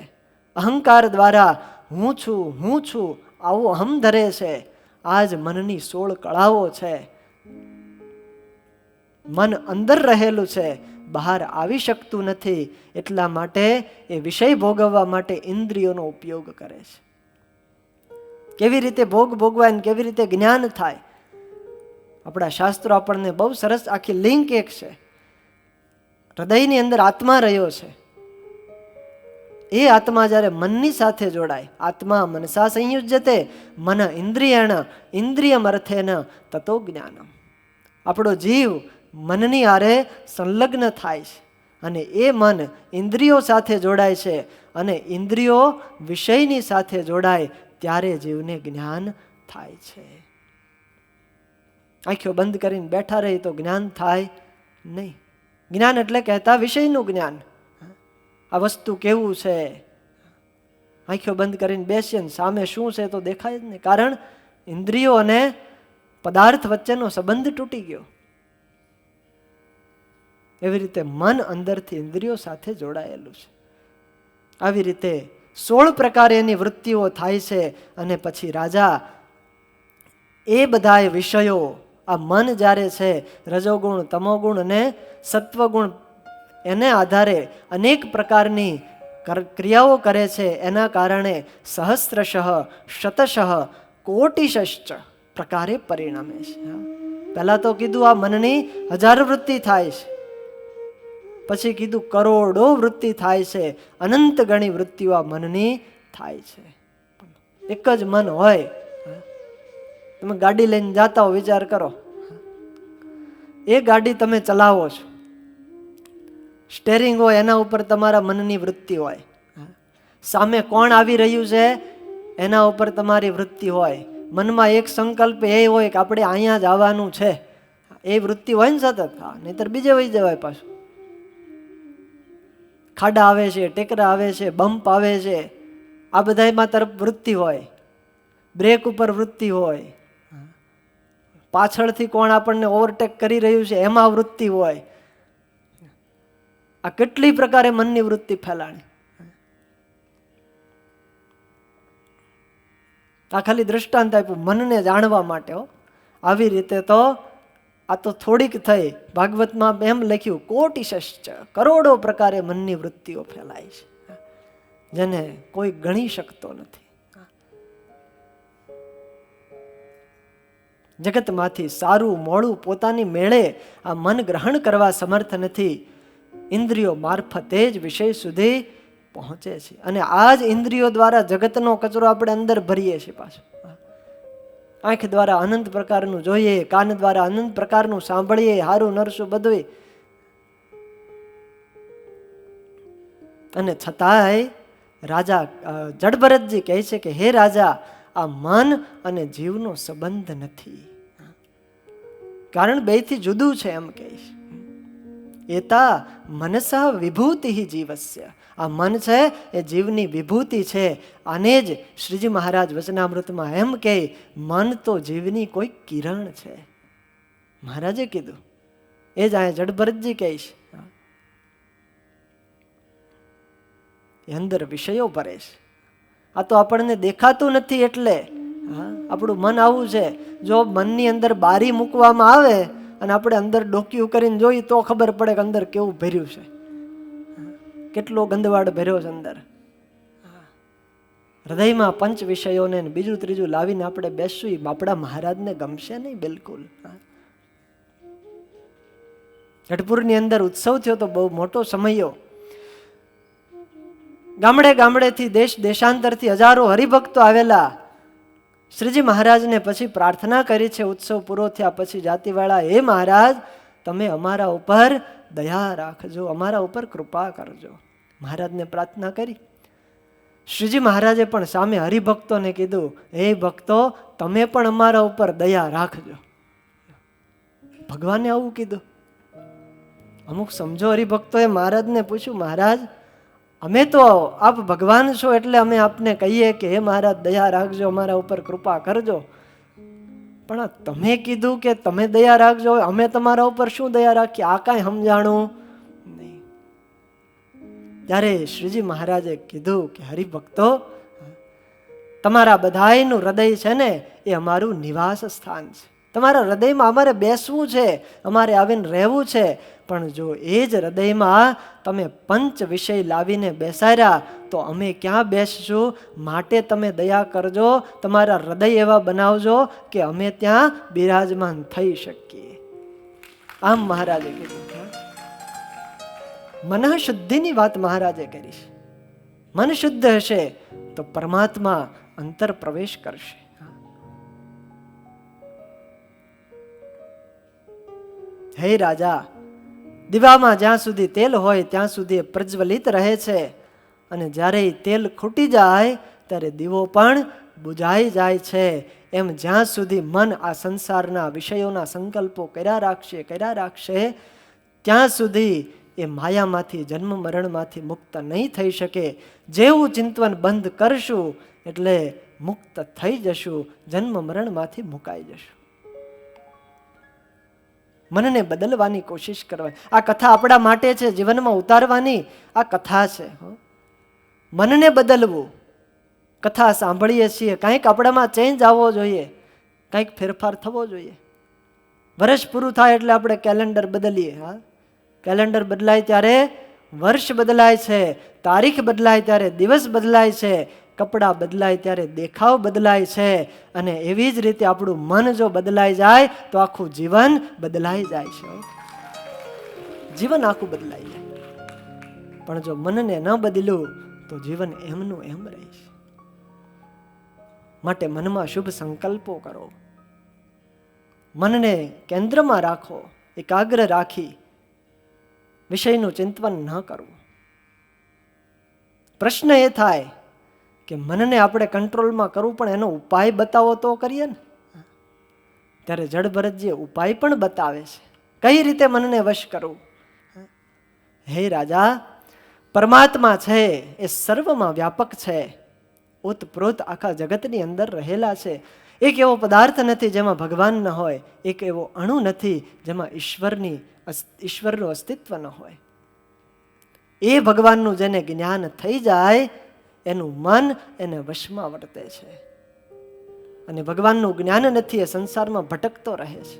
અહંકાર દ્વારા હું છું આવું અહમ ધરે છે. આ જ મનની 16 કળાઓ છે. મન અંદર રહેલું છે, બહાર આવી શકતું નથી. એટલા માટે એ વિષય ભોગવવા માટે ઇન્દ્રિયોનો ઉપયોગ કરે છે. કેવી રીતે ભોગવાય, કેવી રીતે જ્ઞાન થાય, આપણા શાસ્ત્રો આપણને બહુ સરસ આખી લિંક એક છે. હૃદયની અંદર આત્મા રહ્યો છે. એ આત્મા જ્યારે મનની સાથે જોડાય, આત્મા મનસા સંયુજ્યતે મન ઇન્દ્રિયણ ઇન્દ્રિયમ અર્થેન તતો જ્ઞાનમ. આપણો જીવ મનની હારે સંલગ્ન થાય છે, અને એ મન ઇન્દ્રિયો સાથે જોડાય છે, અને ઇન્દ્રિયો વિષયની સાથે જોડાય ત્યારે જીવને જ્ઞાન થાય છે. આંખો બંધ કરીને બેઠા રહી તો જ્ઞાન થાય નહીં. જ્ઞાન એટલે કહેતા વિષયનું જ્ઞાન. આ વસ્તુ કેવું છે, આંખો બંધ કરીને બેસીએ ને સામે શું છે તો દેખાય જ નહીં, કારણ ઇન્દ્રિયો અને પદાર્થ વચ્ચેનો સંબંધ તૂટી ગયો. એવી રીતે મન અંદરથી ઇન્દ્રિયો સાથે જોડાયેલું છે. આવી રીતે 16 પ્રકારે એની વૃત્તિઓ થાય છે. અને પછી રાજા એ બધા વિષયો, આ મન જ્યારે છે રજોગુણ, તમોગુણ અને સત્વગુણ, એને આધારે અનેક પ્રકારની ક્રિયાઓ કરે છે. એના કારણે સહસ્રશઃ શતશઃ કોટિશશ્ચ પ્રકારે પરિણમે છે. પહેલા તો કીધું આ મનની 1000 વૃત્તિ થાય છે, પછી કીધું કરોડો વૃત્તિ થાય છે, અનંત ગણી વૃત્તિઓ આ મનની થાય છે. એક જ મન હોય, તમે ગાડી લઈને જાતા હો, વિચાર કરો, એ ગાડી તમે ચલાવો છો, સ્ટેરિંગ હોય એના ઉપર તમારા મનની વૃત્તિ હોય, સામે કોણ આવી રહ્યું છે એના ઉપર તમારી વૃત્તિ હોય, મનમાં એક સંકલ્પ એ હોય કે આપણે અહીંયા જ આવવાનું છે, એ વૃત્તિ હોય ને સતત. નહીતર બીજે વહી જવાય પાછું. ખાડા આવે છે, ટેકરા આવે છે, બમ્પ આવે છે, આ બધામાં તરફ વૃત્તિ હોય. બ્રેક ઉપર વૃત્તિ હોય, પાછળથી કોણ આપણને ઓવરટેક કરી રહ્યું છે એમાં વૃત્તિ હોય. આ કેટલી પ્રકારે મનની વૃત્તિ ફેલાણી. આ ખાલી દ્રષ્ટાંત આપ્યું મનને જાણવા માટે. આવી રીતે તો આ તો થોડીક થઈ. ભાગવતમાં એમ લખ્યું કોટિશશ્ચ, કરોડો પ્રકારે મનની વૃત્તિઓ ફેલાય છે, જેને કોઈ ગણી શકતો નથી. જગતમાંથી સારું મોડું પોતાની મેળે આ મન ગ્રહણ કરવા સમર્થ નથી. ઇન્દ્રિયો મારફતે જ વિષય સુધી પહોંચે છે, અને આ જ ઇન્દ્રિયો દ્વારા જગતનો કચરો આપણે અંદર ભરીએ છીએ. પાછું આંખ દ્વારા અનંત પ્રકારનું જોઈએ, કાન દ્વારા અનંત પ્રકારનું સાંભળીએ, હારું નરસું બધું. અને છતાંય રાજા જડભરતજી કહે છે કે હે રાજા, આ મન અને જીવનો સંબંધ નથી, કારણ બેથી જુદું છે એમ કહીશ. એતા મનસઃ વિભૂતિ જીવસ્ય, આ મન છે એ જીવની વિભૂતિ છે. આને જ શ્રીજી મહારાજ વચનામૃતમાં એમ કહે, મન તો જીવની કોઈ કિરણ છે. મહારાજે કીધું, એ જ અહીંયા જડભરતજી કહીશ. એ અંદર વિષયો ભરે છે. આ તો આપણને દેખાતું નથી એટલે આપણું મન આવું છે. જો મનની અંદર બારી મૂકવામાં આવે અને આપણે અંદર ડોક્યું કરીને જોઈએ તો ખબર પડે કે અંદર કેવું ભર્યું છે, કેટલો ગંદવાડ ભર્યો છે અંદર. હૃદયમાં પંચ વિષયોને બીજું ત્રીજું લાવીને આપણે બેસશું, એ આપણા મહારાજને ગમશે નહીં બિલકુલ. ગઢપુરની અંદર ઉત્સવ થયો તો બહુ મોટો સમયો. ગામડે ગામડેથી દેશ દેશાંતરથી હજારો હરિભક્તો આવેલા. શ્રીજી મહારાજને પછી પ્રાર્થના કરી છે ઉત્સવ પૂરો થયા પછી જાતિવાળા, હે મહારાજ, તમે અમારા ઉપર દયા રાખજો, અમારા ઉપર કૃપા કરજો. મહારાજને પ્રાર્થના કરી. શ્રીજી મહારાજે પણ સામે હરિભક્તોને કીધું, હે ભક્તો, તમે પણ અમારા ઉપર દયા રાખજો. ભગવાને આવું કીધું. અમુક સમજો હરિભક્તોએ મહારાજને પૂછ્યું, મહારાજ, અમે તો આપ ભગવાન છો એટલે અમે આપને કહીએ કે હે મહારાજ દયા રાખજો, અમારા ઉપર કૃપા કરજો, પણ તમે કીધું કે તમે દયા રાખજો, અમે તમારા ઉપર શું દયા રાખીએ? આ કાંઈ સમજાણું નહીં. ત્યારે શ્રીજી મહારાજે કીધું કે હરિભક્તો, તમારા બધાયનું હૃદય છે ને એ અમારું નિવાસ સ્થાન છે. તમારા હૃદયમાં અમારે બેસવું છે, અમારે આવીને રહેવું છે. પણ જો એ જ હૃદયમાં તમે પંચ વિષય લાવીને બેસાડ્યા તો અમે ક્યાં બેસશું? માટે તમે દયા કરજો, તમારા હૃદય એવા બનાવજો કે અમે ત્યાં બિરાજમાન થઈ શકીએ. આમ મહારાજે કીધું. મન શુદ્ધિની વાત મહારાજે કરી. મન શુદ્ધ હશે તો પરમાત્મા અંતર પ્રવેશ કરશે. હે રાજા, દીવામાં જ્યાં સુધી તેલ હોય ત્યાં સુધી એ પ્રજ્વલિત રહે છે, અને જ્યારે એ તેલ ખૂટી જાય ત્યારે દીવો પણ બુઝાઈ જાય છે. એમ જ્યાં સુધી મન આ સંસારના વિષયોના સંકલ્પો કર્યા રાખશે ત્યાં સુધી એ માયામાંથી, જન્મ મરણમાંથી મુક્ત નહીં થઈ શકે. જેવું ચિંતન બંધ કરશું એટલે મુક્ત થઈ જશું, જન્મ મરણમાંથી મુકાઈ જશું. મનને બદલવાની કોશિશ કરવાની આ કથા આપણા માટે છે, જીવનમાં ઉતારવાની આ કથા છે. મનને બદલવું. કથા સાંભળીએ છીએ, કંઈક આપણામાં ચેન્જ આવવો જોઈએ, કંઈક ફેરફાર થવો જોઈએ. વર્ષ પૂરું થાય એટલે આપણે કેલેન્ડર બદલીએ. કેલેન્ડર બદલાય ત્યારે વર્ષ બદલાય છે, તારીખ બદલાય ત્યારે દિવસ બદલાય છે, કપડાં બદલાય ત્યારે દેખાવ બદલાય છે. અને એવી જ રીતે આપણું મન જો બદલાઈ જાય તો આખું જીવન બદલાઈ જાય છે. જીવન આખું બદલાઈ જાય. પણ જો મનને ન બદલ્યું તો જીવન એમનું એમ રહેશે. માટે મનમાં શુભ સંકલ્પો કરો, મનને કેન્દ્રમાં રાખો, એકાગ્ર રાખી વિષયનું ચિંતન ન કરવું. પ્રશ્ન એ થાય કે મનને આપણે કંટ્રોલમાં કરવું, પણ એનો ઉપાય બતાવો તો કરીએ ને. ત્યારે જડભરતજી ઉપાય પણ બતાવે છે, કઈ રીતે મનને વશ કરવું. હે રાજા, પરમાત્મા છે એ સર્વમાં વ્યાપક છે, ઓતપ્રોત આખા જગતની અંદર રહેલા છે. એક એવો પદાર્થ નથી જેમાં ભગવાન ન હોય, એક એવો અણુ નથી જેમાં ઈશ્વરનું અસ્તિત્વ ન હોય. એ ભગવાનનું જેને જ્ઞાન થઈ જાય એનું મન એને વશમાં વર્તે છે, અને ભગવાનનું જ્ઞાન નથી એ સંસારમાં ભટકતો રહે છે.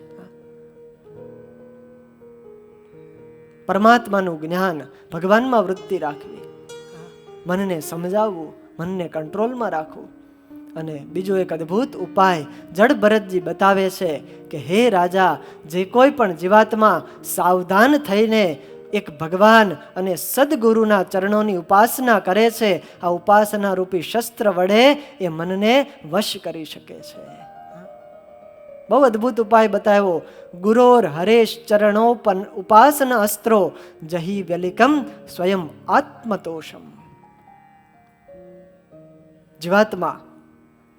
પરમાત્માનું જ્ઞાન, ભગવાનમાં વૃત્તિ રાખવી, મનને સમજાવવું, મનને કંટ્રોલમાં રાખવું. અને બીજો એક અદ્ભુત ઉપાય જડભરતજી બતાવે છે કે હે રાજા, જે કોઈ પણ જીવાત્મા સાવધાન થઈને એક ભગવાન અને સદગુરુના ચરણોની ઉપાસના કરે છે, આ ઉપાસના રૂપી શસ્ત્ર વડે એ મનને વશ કરી શકે છે. બહુ અદ્ભુત ઉપાય બતાવ્યો. ગુરોર હરેશ ચરણો ઉપાસન અસ્ત્રો જહી વ્યલિકમ સ્વયં આત્મતોષમ. જીવાત્મા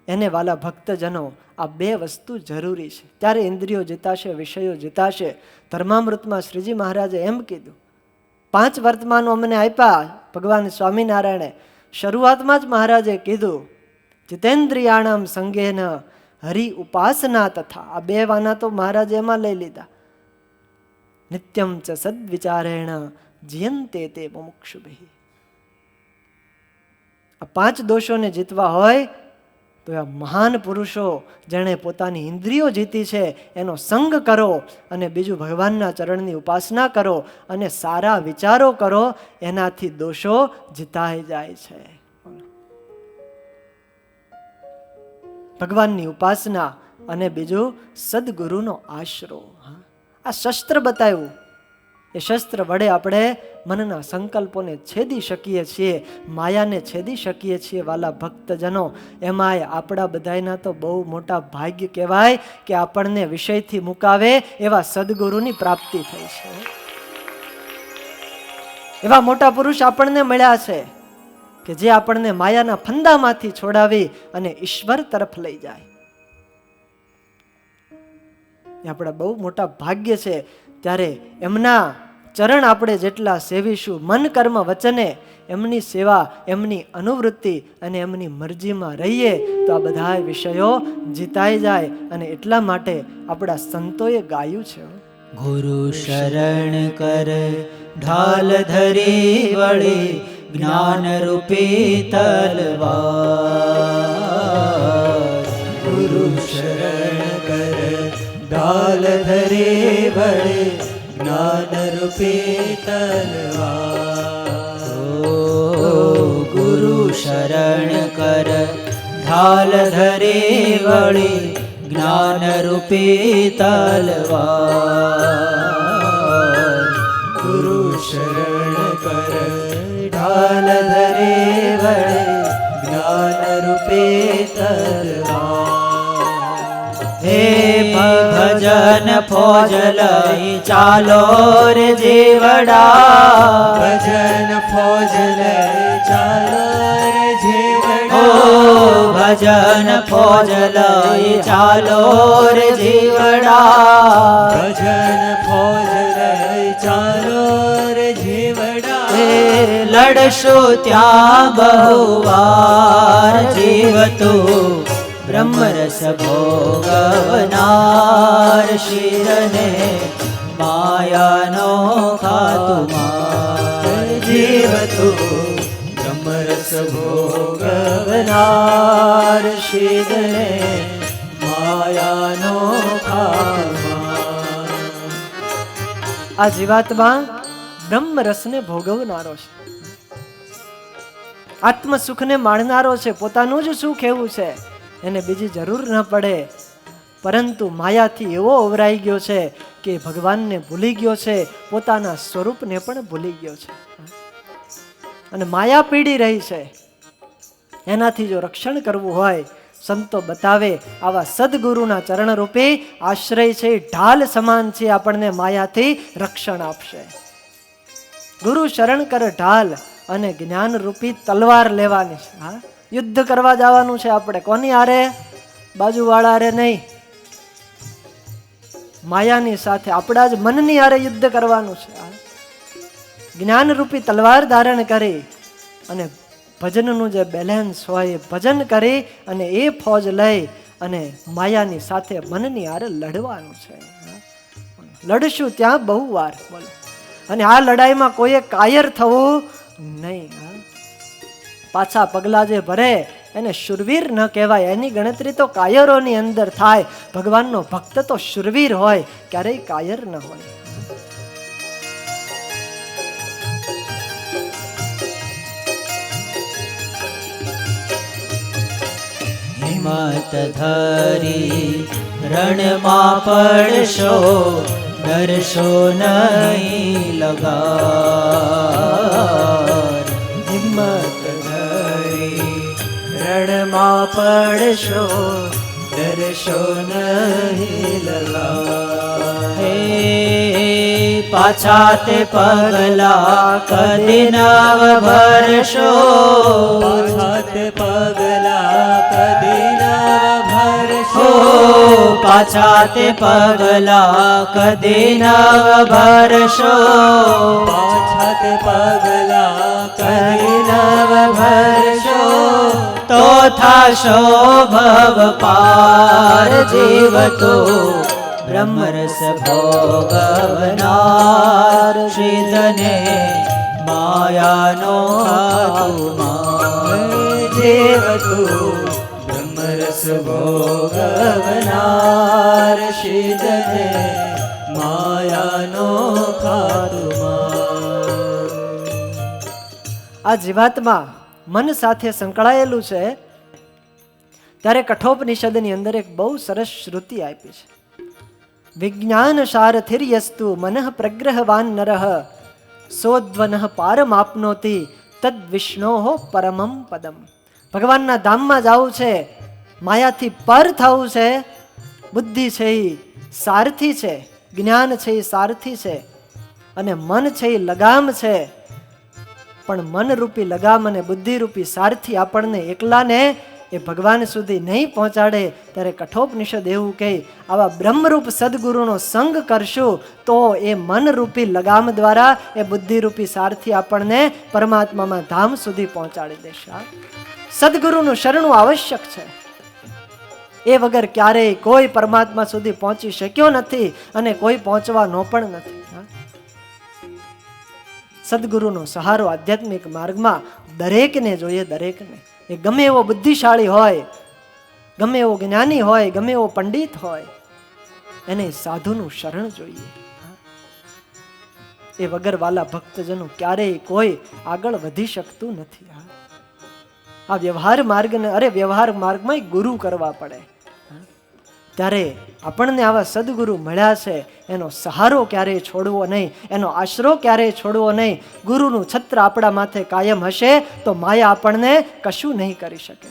એને વાલા ભક્તજનો આ બે વસ્તુ જરૂરી છે, ત્યારે ઇન્દ્રિયો જીતાશે, વિષયો જીતાશે. ધર્મામૃતમાં શ્રીજી મહારાજે એમ કીધું, 5 વર્તમાનો અમને આપ્યા ભગવાન સ્વામિનારાયણે. શરૂઆતમાં જ મહારાજે કીધું, જીતેન્દ્રિયાણામ સંગેન હરિ ઉપાસના તથા. આ 2 વાના તો મહારાજે એમાં લઈ લીધા. નિત્યમ ચ સદ્વિચારેણ જીયંતે તે મુમુક્ષુભિ. આ 5 દોષોને જીતવા હોય તો આ મહાન પુરુષો જેણે પોતાની ઇન્દ્રિયો જીતી છે એનો સંગ કરો, અને બીજું ભગવાનના ચરણની ઉપાસના કરો અને સારા વિચારો કરો, એનાથી દોષો જીતાઈ જાય છે. ભગવાનની ઉપાસના અને બીજું સદગુરુનો આશરો. આ શસ્ત્ર બતાવ્યું. એ શસ્ત્ર વડે આપણે મનના સંકલ્પોને છેદી શકીએ છીએ, માયાને છેદી શકીએ છીએ. વાલા ભક્તજનો, એમાંય આપણા બધાના તો બહુ મોટા ભાગ્ય કહેવાય કે આપણને વિષયથી મુકાવે એવા સદગુરુની પ્રાપ્તિ થઈ છે. એવા મોટા પુરુષ આપણને મળ્યા છે કે જે આપણને માયાના ફંદામાંથી છોડાવી અને ઈશ્વર તરફ લઈ જાય. એ આપણા બહુ મોટા ભાગ્ય છે. ત્યારે એમના ચરણ આપણે જેટલા સેવીશું મન કર્મ વચને, એમની સેવા, એમની અનુવૃત્તિ અને એમની મરજીમાં રહીએ તો આ બધા વિષયો જીતાઈ જાય. અને એટલા માટે આપણા સંતોએ ગાયું છે, ગુરુ શરણ કર ઢાલ ધરી વળી જ્ઞાન રૂપી તલવાર. ગુરુ શરણ કર ઢાલ ધરી વળી જ્ઞાન રૂપી તલવાર. ગુરુ શરણ કર ઢાલ ધરી વળી જ્ઞાન રૂપી તલવાર. ગુરુ શરણ કર ઢાલ ધરી વળી જ્ઞાન રૂપી તલવાર. હે ભજન ફોજ લઈ ચાલો રે જીવડા. ભજન ફોજ લઈ ચાલો રે જીવડા. ઓ ભજન ફોજ લઈ ચાલો રે જીવડા. ભજન ફોજ લઈ ચાલો રે જીવડા. લડશું ત્યાં બહુવાર જીવતું બ્રહ્મરસ ભોગવનાર. શિરને માયાનો ખાતુમાર જીવતું બ્રહ્મરસ ભોગવનાર. શિરને માયાનો ખાતુમાર. આ જીવાત્મા બ્રહ્મરસને ભોગવનારો છે, આત્મ સુખને માણનારો છે. પોતાનું જ સુખ એવું છે, એને બીજી જરૂર ન પડે. પરંતુ માયાથી એવો અવરાઈ ગયો છે કે ભગવાનને ભૂલી ગયો છે, પોતાના સ્વરૂપને પણ ભૂલી ગયો છે, અને માયા પીડી રહી છે. એનાથી જો રક્ષણ કરવું હોય, સંતો બતાવે આવા સદગુરુના ચરણરૂપી આશ્રય છે, ઢાલ સમાન છે, આપણને માયાથી રક્ષણ આપશે. ગુરુ શરણ કર ઢાલ, અને જ્ઞાન રૂપી તલવાર લેવાની છે. હા, યુદ્ધ કરવા જવાનું છે આપણે. કોની હારે? બાજુવાળા હારે નહીં, માયાની સાથે, આપણા જ મનની હારે યુદ્ધ કરવાનું છે. જ્ઞાન રૂપી તલવાર ધારણ કરી અને ભજનનું જે બેલેન્સ હોય ભજન કરી અને એ ફોજ લઈ અને માયાની સાથે મનની હારે લડવાનું છે. લડશું ત્યાં બહુ વાર, બોલો. અને આ લડાઈમાં કોઈએ કાયર થવું નહીં. પાછા પગલા જે ભરે એને શુરવીર ન કહેવાય. એની ગણતરી તો કાયરોની અંદર થાય. ભગવાનનો ભક્ત તો શુરવીર હોય, ક્યારેય કાયર ન હોય. હિંમત ધરી રણમાં પડશો, ડરશો નહીં લગાર. હિંમત ધરી રણમાં પડશો, ડરશો નહીં લલાય. હે પાછા તે પગલા કદી નવ ભરશો, પાછા તે પગલા કદી નવ ભરશો, પાછા તે પગલા કદી નવ ભરશો, પાછા તે પગલા કદી નવ ભરશો, તો થાશો ભવ પાર જીવતો બ્રહ્મરસ ભોગવનાર. શ્રીધને માયાનો જીવતું બ્રહ્મરસ ભોગવનાર. શ્રીધને માયાનો ખાતુમાર. આ જીવાત્મા મન સાથે સંકળાયેલું છે ત્યારે કઠોપનિષદની અંદર એક બહુ સરસ શ્રુતિ આપી છે. વિજ્ઞાન સારથિર્યસ્તુ મનઃ પ્રગ્રહવાન નરઃ સોદ્વનઃ પારમાપ્નોતિ તદ વિષ્ણોઃ પરમં પદમ. ભગવાનના ધામમાં જવું છે, માયાથી પર થવું છે. બુદ્ધિ છે એ સારથી છે, જ્ઞાન છે એ સારથી છે, અને મન છે એ લગામ છે. પણ મનરૂપી લગામ અને બુદ્ધિરૂપી સારથી આપણને એકલાને એ ભગવાન સુધી નહીં પહોંચાડે. ત્યારે કઠોપનિષદ એવું કહે, આવા બ્રહ્મરૂપ સદગુરુનો સંગ કરશું તો એ મનરૂપી લગામ દ્વારા એ બુદ્ધિરૂપી સારથી આપણને પરમાત્મામાં ધામ સુધી પહોંચાડી દેશે. સદગુરુનું શરણું આવશ્યક છે. એ વગર ક્યારેય કોઈ પરમાત્મા સુધી પહોંચી શક્યો નથી અને કોઈ પહોંચવાનો પણ નથી. સદગુરુનો સહારો આધ્યાત્મિક માર્ગમાં દરેકને જોઈએ. દરેકને, એ ગમે એવો બુદ્ધિશાળી હોય, ગમે એવો જ્ઞાની હોય, ગમે એવો પંડિત હોય, એને સાધુનું શરણ જોઈએ. એ વગર વાલા ભક્તજનો ક્યારેય કોઈ આગળ વધી શકતું નથી. આ વ્યવહાર માર્ગને, અરે વ્યવહાર માર્ગમાં ગુરુ કરવા પડે. ત્યારે આપણને આવા સદગુરુ મળ્યા છે, એનો સહારો ક્યારેય છોડવો નહીં, એનો આશરો ક્યારેય છોડવો નહીં. ગુરુનું છત્ર આપણા માથે કાયમ હશે તો માયા આપણને કશું નહીં કરી શકે.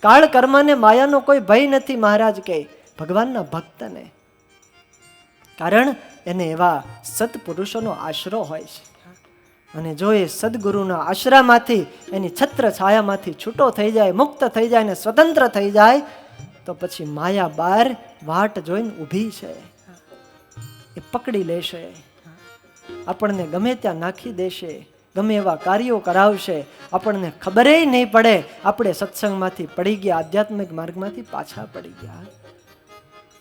કાળ કર્મને માયાનો કોઈ ભય નથી, મહારાજ કહે ભગવાનના ભક્તને. કારણ એને એવા સત્પુરુષોનો આશરો હોય છે. અને જો એ સદગુરુના આશરામાંથી, એની છત્ર છાયામાંથી છૂટો થઈ જાય, મુક્ત થઈ જાય ને સ્વતંત્ર થઈ જાય તો પછી માયા બાર વાટ જોઈને ઊભી છે, એ પકડી લેશે, આપણને ગમે ત્યાં નાખી દેશે, ગમે એવા કાર્યો કરાવશે, આપણને ખબરે નહીં પડે આપણે સત્સંગમાંથી પડી ગયા, આધ્યાત્મિક માર્ગમાંથી પાછા પડી ગયા.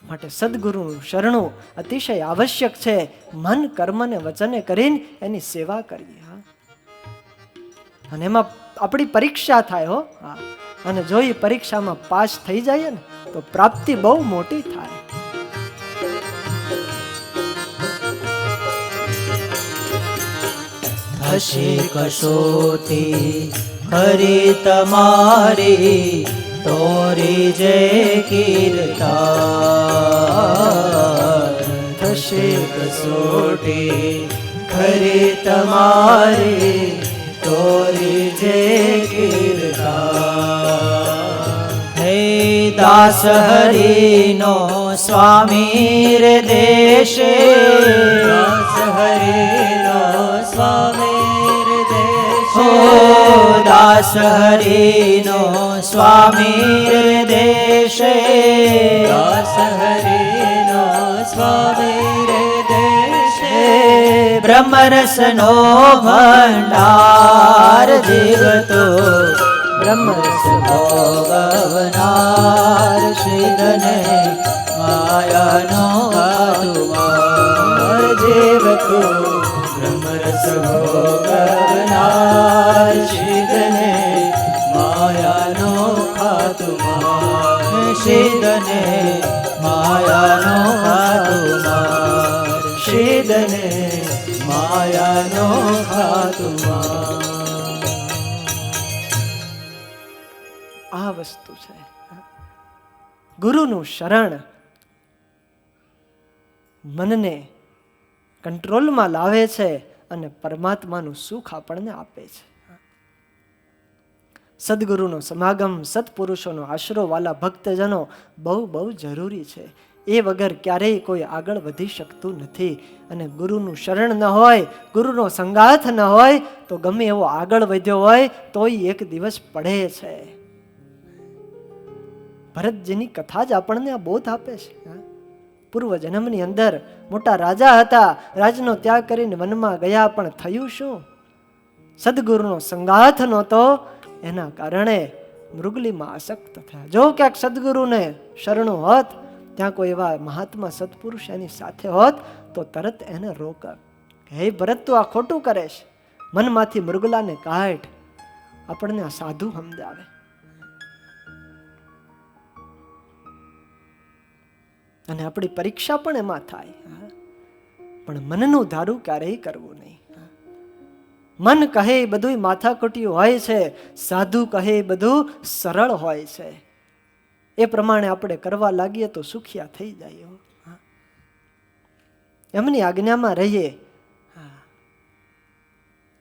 માટે સદગુરુનું શરણું અતિશય આવશ્યક છે. મન કર્મ ને વચને કરીને એની સેવા કરીએ. અને એમાં આપણી પરીક્ષા થાય હો. અને જો એ પરીક્ષામાં પાસ થઈ જાય ને તો પ્રાપ્તિ બહુ મોટી થાય. થશે કસોટી ખરી તમારી, તોરી જય કીર્તાર. થશે કસોટી ખરી તમારી, તોરી જય કીર્તાર. હે દાસ હરિનો સ્વામી રે દેશે, દાસ હરિનો સ્વામી રે દેશે, દાસ હરિનો સ્વામી રે દેશે, દાસ હરિનો સ્વામી રે દેશે. બ્રહ્મરસનો ભંડાર જીવતો બ્રહ્મરસ ભોગવનાર. શ્રીધને માયાનો ખાતુમાર. જીવતો બ્રહ્મરસ ભોગવનાર. શ્રીધને માયાનો ખાતુમાર. શ્રીધને માયાનો ખાતુમાર. શ્રીધને માયાનો ખાતુમાર. આ વસ્તુ છે ગુરુનું શરણ. મનને કંટ્રોલમાં લાવે છે અને પરમાત્માનું સુખ આપણને આપે છે. સદગુરુનો સમાગમ, સત્પુરુષોનો આશરો વાલા ભક્તજનો બહુ બહુ જરૂરી છે. એ વગર ક્યારેય કોઈ આગળ વધી શકતું નથી. અને ગુરુનું શરણ ન હોય, ગુરુનો સંગાથ ન હોય તો ગમે એવો આગળ વધ્યો હોય તોય એક દિવસ પડે છે. ભરતજીની કથા જ આપણને આ બોધ આપે છે. પૂર્વ જન્મની અંદર મોટા રાજા હતા, રાજનો ત્યાગ કરીને વનમાં ગયા, પણ થયું શું? સદગુરુનો સંગાથ નહોતો, એના કારણે મૃગલીમાં આસક્ત થયા. જો ક્યાંક સદગુરુને શરણું હોત, ત્યાં કોઈ એવા મહાત્મા સત્પુરુષ એની સાથે હોત તો તરત એને રોક, હે ભરત તું આ ખોટું કરે છે, મનમાંથી મૃગલાને કાઢ. આપણને આ સાધુ સમજાવે. અને આપણી પરીક્ષા પણ એમાં થાય. પણ મનનું ધારું ક્યારેય કરવું નહીં. મન કહે એ બધું માથાકૂટ્યું હોય છે, સાધુ કહે એ બધું સરળ હોય છે. એ પ્રમાણે આપણે કરવા લાગીએ તો સુખિયા થઈ જાય. એમની આજ્ઞામાં રહીએ.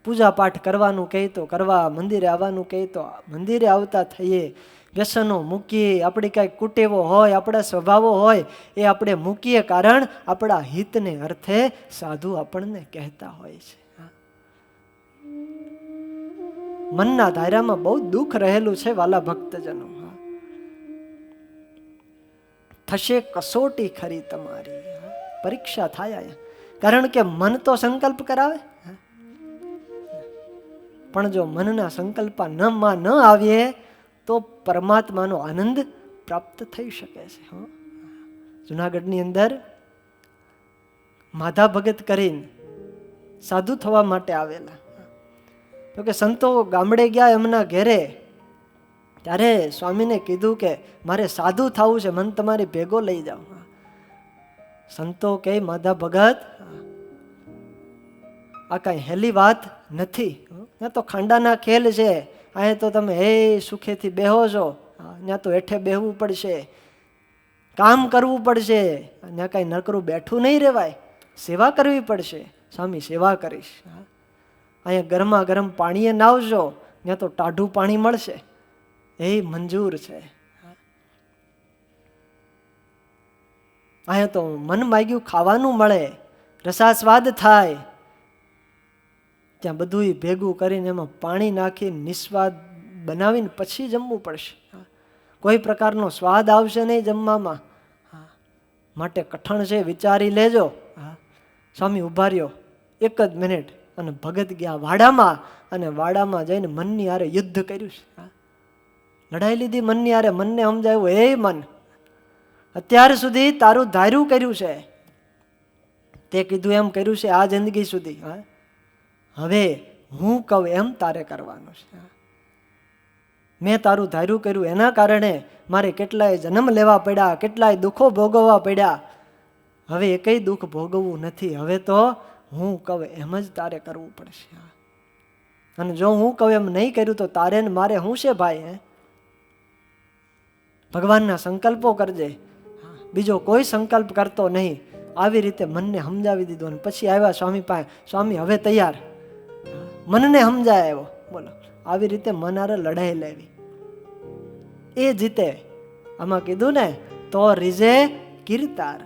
પૂજા પાઠ કરવાનું કહે તો કરવા, મંદિરે આવવાનું કહે તો મંદિરે આવતા થઈએ. વ્યસનો મૂકીએ, આપણી કાંઈક કુટેવો હોય, આપણા સ્વભાવો હોય એ આપણે મૂકીએ, કારણ આપણા હિતને અર્થે સાધુ આપણને કહેતા હોય છે. મનના દાયરામાં બહુ દુઃખ રહેલું છે વાલા ભક્તજનો. થશે કસોટી ખરી તમારી, પરીક્ષા થાય. કારણ કે મન તો સંકલ્પ કરાવે, પણ જો મનના સંકલ્પ ન આવીએ તો પરમાત્માનો આનંદ પ્રાપ્ત થઈ શકે છે. જુનાગઢની અંદર માધા ભગત કરીને સાધુ થવા માટે આવેલા. તો કે સંતો ગામડે ગયા એમના ઘેરે, ત્યારે સ્વામીને કીધું કે મારે સાધુ થવું છે, મન તમારી ભેગો લઈ જાઓ. સંતો કે માધા ભગત આ કઈ હેલી વાત નથી, ત્યાં તો ખાંડાના ખેલ છે. અહીંયા તો તમે હે સુખેથી બેહો છો, ત્યાં તો હેઠે બેહવું પડશે, કામ કરવું પડશે. ત્યાં કઈ નકરું બેઠું નહીં રહેવાય, સેવા કરવી પડશે. સ્વામી સેવા કરીશ. અહીંયા ગરમા ગરમ પાણીએ નાવજો, ત્યાં તો ટાઢું પાણી મળશે, એ મંજૂર છે. અહીંયા તો મન માગ્યું ખાવાનું મળે, રસાસ્વાદ થાય, ત્યાં બધું ભેગું કરીને એમાં પાણી નાખીને નિસ્વાદ બનાવીને પછી જમવું પડશે. કોઈ પ્રકારનો સ્વાદ આવશે નહીં જમવામાં. માટે કઠણ છે, વિચારી લેજો. સ્વામી ઉભા રહ્યો 1 જ મિનિટ, અને ભગત ગયા વાડામાં, અને વાડામાં જઈને મનની હારે યુદ્ધ કર્યું છે. લડાઈ લીધી મનની હારે. મનને સમજાયું, હે મન, અત્યાર સુધી તારું ધાર્યું કર્યું છે, તે કીધું એમ કર્યું છે આ જિંદગી સુધી. હવે હું કહું એમ તારે કરવાનું છે. મેં તારું ધાર્યું કર્યું, એના કારણે મારે કેટલાય જન્મ લેવા પડ્યા, કેટલાય દુઃખો ભોગવવા પડ્યા. હવે એકેય દુઃખ ભોગવવું નથી. હવે તો હું કહું એમ જ તારે કરવું પડશે. અને જો હું કહું એમ નહીં કર્યું તો તારે ને મારે શું છે ભાઈ? ભગવાનના સંકલ્પો કરજે, બીજો કોઈ સંકલ્પ કરતો નહીં. આવી રીતે મનને સમજાવી દીધું. અને પછી આવ્યા સ્વામી પાસે. સ્વામી હવે તૈયાર, મનને સમજાય આવ્યો. બોલો, આવી રીતે મન હારે લડાઈ લેવી, એ જીતે. આમાં કીધું ને તો રીઝે કીર્તાર.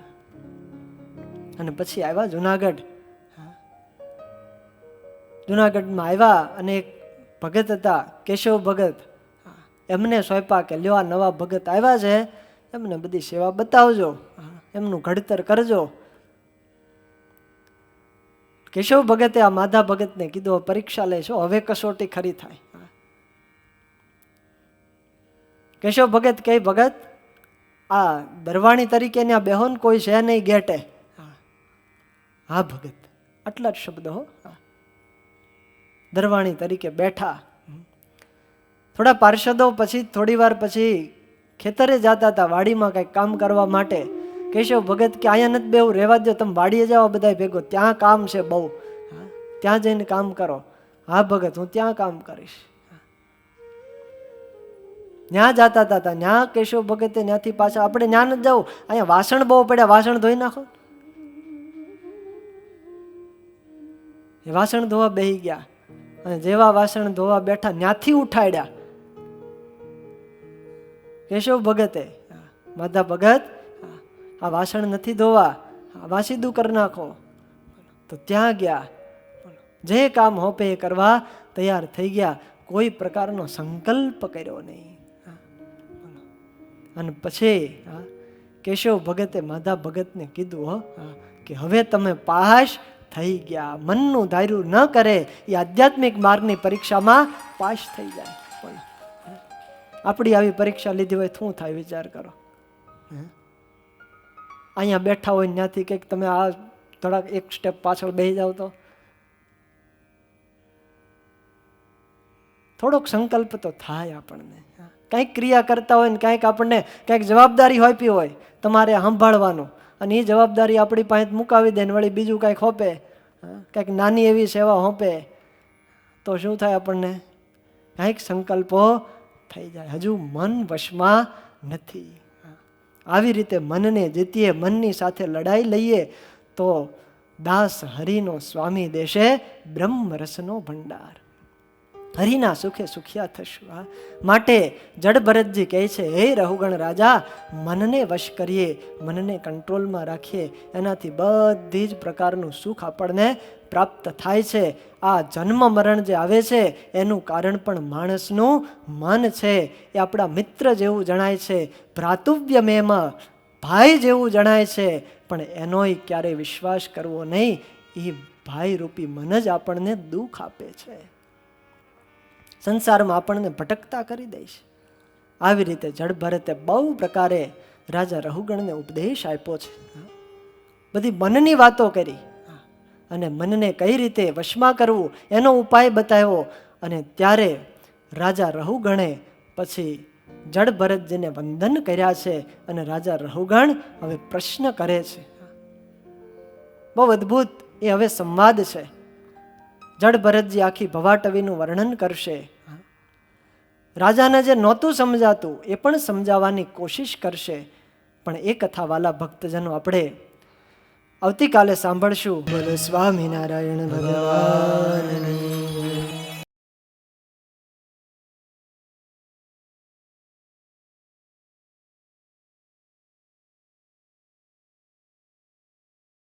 અને પછી આવ્યા જુનાગઢ. જુનાગઢમાં આવ્યા અને એક ભગત હતા, કેશવ ભગત. એમને સોંપ્યા કે લ્યો આ નવા ભગત આવ્યા છે, એમને બધી સેવા બતાવજો, એમનું ઘડતર કરજો. કેશવ ભગતે આ માધા ભગતને કીધું પરીક્ષા લેશો, હવે કસોટી ખરી થાય. કેશવ ભગત કઈ ભગત આ દરવાણી તરીકે આ બેહોન કોઈ છે નહીં ગેટે. હા ભગત, આટલા જ શબ્દો. દરવાણી તરીકે બેઠા. થોડા પાર્ષદો પછી થોડી વાર પછી ખેતરે જતા હતા વાડીમાં કંઈક કામ કરવા માટે. કેશવ ભગત કે અહીંયા નથી બેવું, રહેવા દો, તમે વાડીએ જાઓ બધા ભેગો, ત્યાં કામ છે બહુ, ત્યાં જઈને કામ કરો. હા ભગત, હું ત્યાં કામ કરીશ. ત્યાં જતા હતા, ત્યાં કેશવ ભગતે ત્યાંથી પાછા આપણે ત્યાં નથી જવું, અહીંયા વાસણ બહુ પડ્યા, વાસણ ધોઈ નાખો. એ વાસણ ધોવા બેસી ગયા, અને જેવા વાસણ ધોવા બેઠા ત્યાંથી ઉઠાડ્યા. કેશવ ભગતે, માધા ભગત, આ વાસણ નથી ધોવા, આ વાસીદું કરી નાખો. તો ત્યાં ગયા, જે કામ હોપે એ કરવા તૈયાર થઈ ગયા, કોઈ પ્રકારનો સંકલ્પ કર્યો નહીં. અને પછી કેશવ ભગતે માધા ભગતને કીધું કે હવે તમે પાસ થઈ ગયા. મનનું ધાર્યું ન કરે એ આધ્યાત્મિક માર્ગની પરીક્ષામાં પાસ થઈ જાય. આપણી આવી પરીક્ષા લીધી હોય શું થાય વિચાર કરો. અહીંયા બેઠા હોય ત્યાંથી કંઈક તમે આ થોડાક એક સ્ટેપ પાછળ બેસી જાવ તો થોડોક સંકલ્પ તો થાય આપણને. કંઈક ક્રિયા કરતા હોય ને કંઈક આપણને કંઈક જવાબદારી હોપી હોય તમારે સાંભળવાનું, અને એ જવાબદારી આપણી પાસે મુકાવી દે ને વળી બીજું કંઈક હોપે, કંઈક નાની એવી સેવા હોપે તો શું થાય આપણને? કંઈક સંકલ્પો થઈ જાય. હજુ મન વશમાં નથી. આવી રીતે મનને જીતીએ, મનની સાથે લડાઈ લઈએ તો દાસ હરિનો સ્વામી દેશે બ્રહ્મ રસનો ભંડાર. હરિના સુખે સુખિયા થશું. માટે જડ ભરતજી કહે છે, હે રહુગણ રાજા, મનને વશ કરીએ, મનને કંટ્રોલમાં રાખીએ, એનાથી બધી જ પ્રકારનું સુખ આપણને પ્રાપ્ત થાય છે. આ જન્મ મરણ જે આવે છે એનું કારણ પણ માણસનું મન છે. એ આપણા મિત્ર જેવું જણાય છે, ભ્રાતૃવ્યમેમાં ભાઈ જેવું જણાય છે, પણ એનોય ક્યારેય વિશ્વાસ કરવો નહીં. એ ભાઈ રૂપી મન જ આપણને દુઃખ આપે છે, સંસારમાં આપણને ભટકતા કરી દઈશ. આવી રીતે જડ ભરતે બહુ પ્રકારે રાજા રહુગણને ઉપદેશ આપ્યો છે. બધી મનની વાતો કરી અને મનને કઈ રીતે વશમાં કરવું એનો ઉપાય બતાવ્યો. અને ત્યારે રાજા રહુગણે પછી જડ ભરતજીને વંદન કર્યા છે. અને રાજા રહુગણ હવે પ્રશ્ન કરે છે. બહુ અદ્ભુત એ હવે સંવાદ છે. જડ ભરતજી આખી ભવાટવીનું વર્ણન કરશે. રાજાને જે નહોતું સમજાતું એ પણ સમજાવવાની કોશિશ કરશે. પણ એ કથા વાલા ભક્તજનો આપણે આવતીકાલે સાંભળશું. બોલો સ્વામિનારાયણ ભગવાન.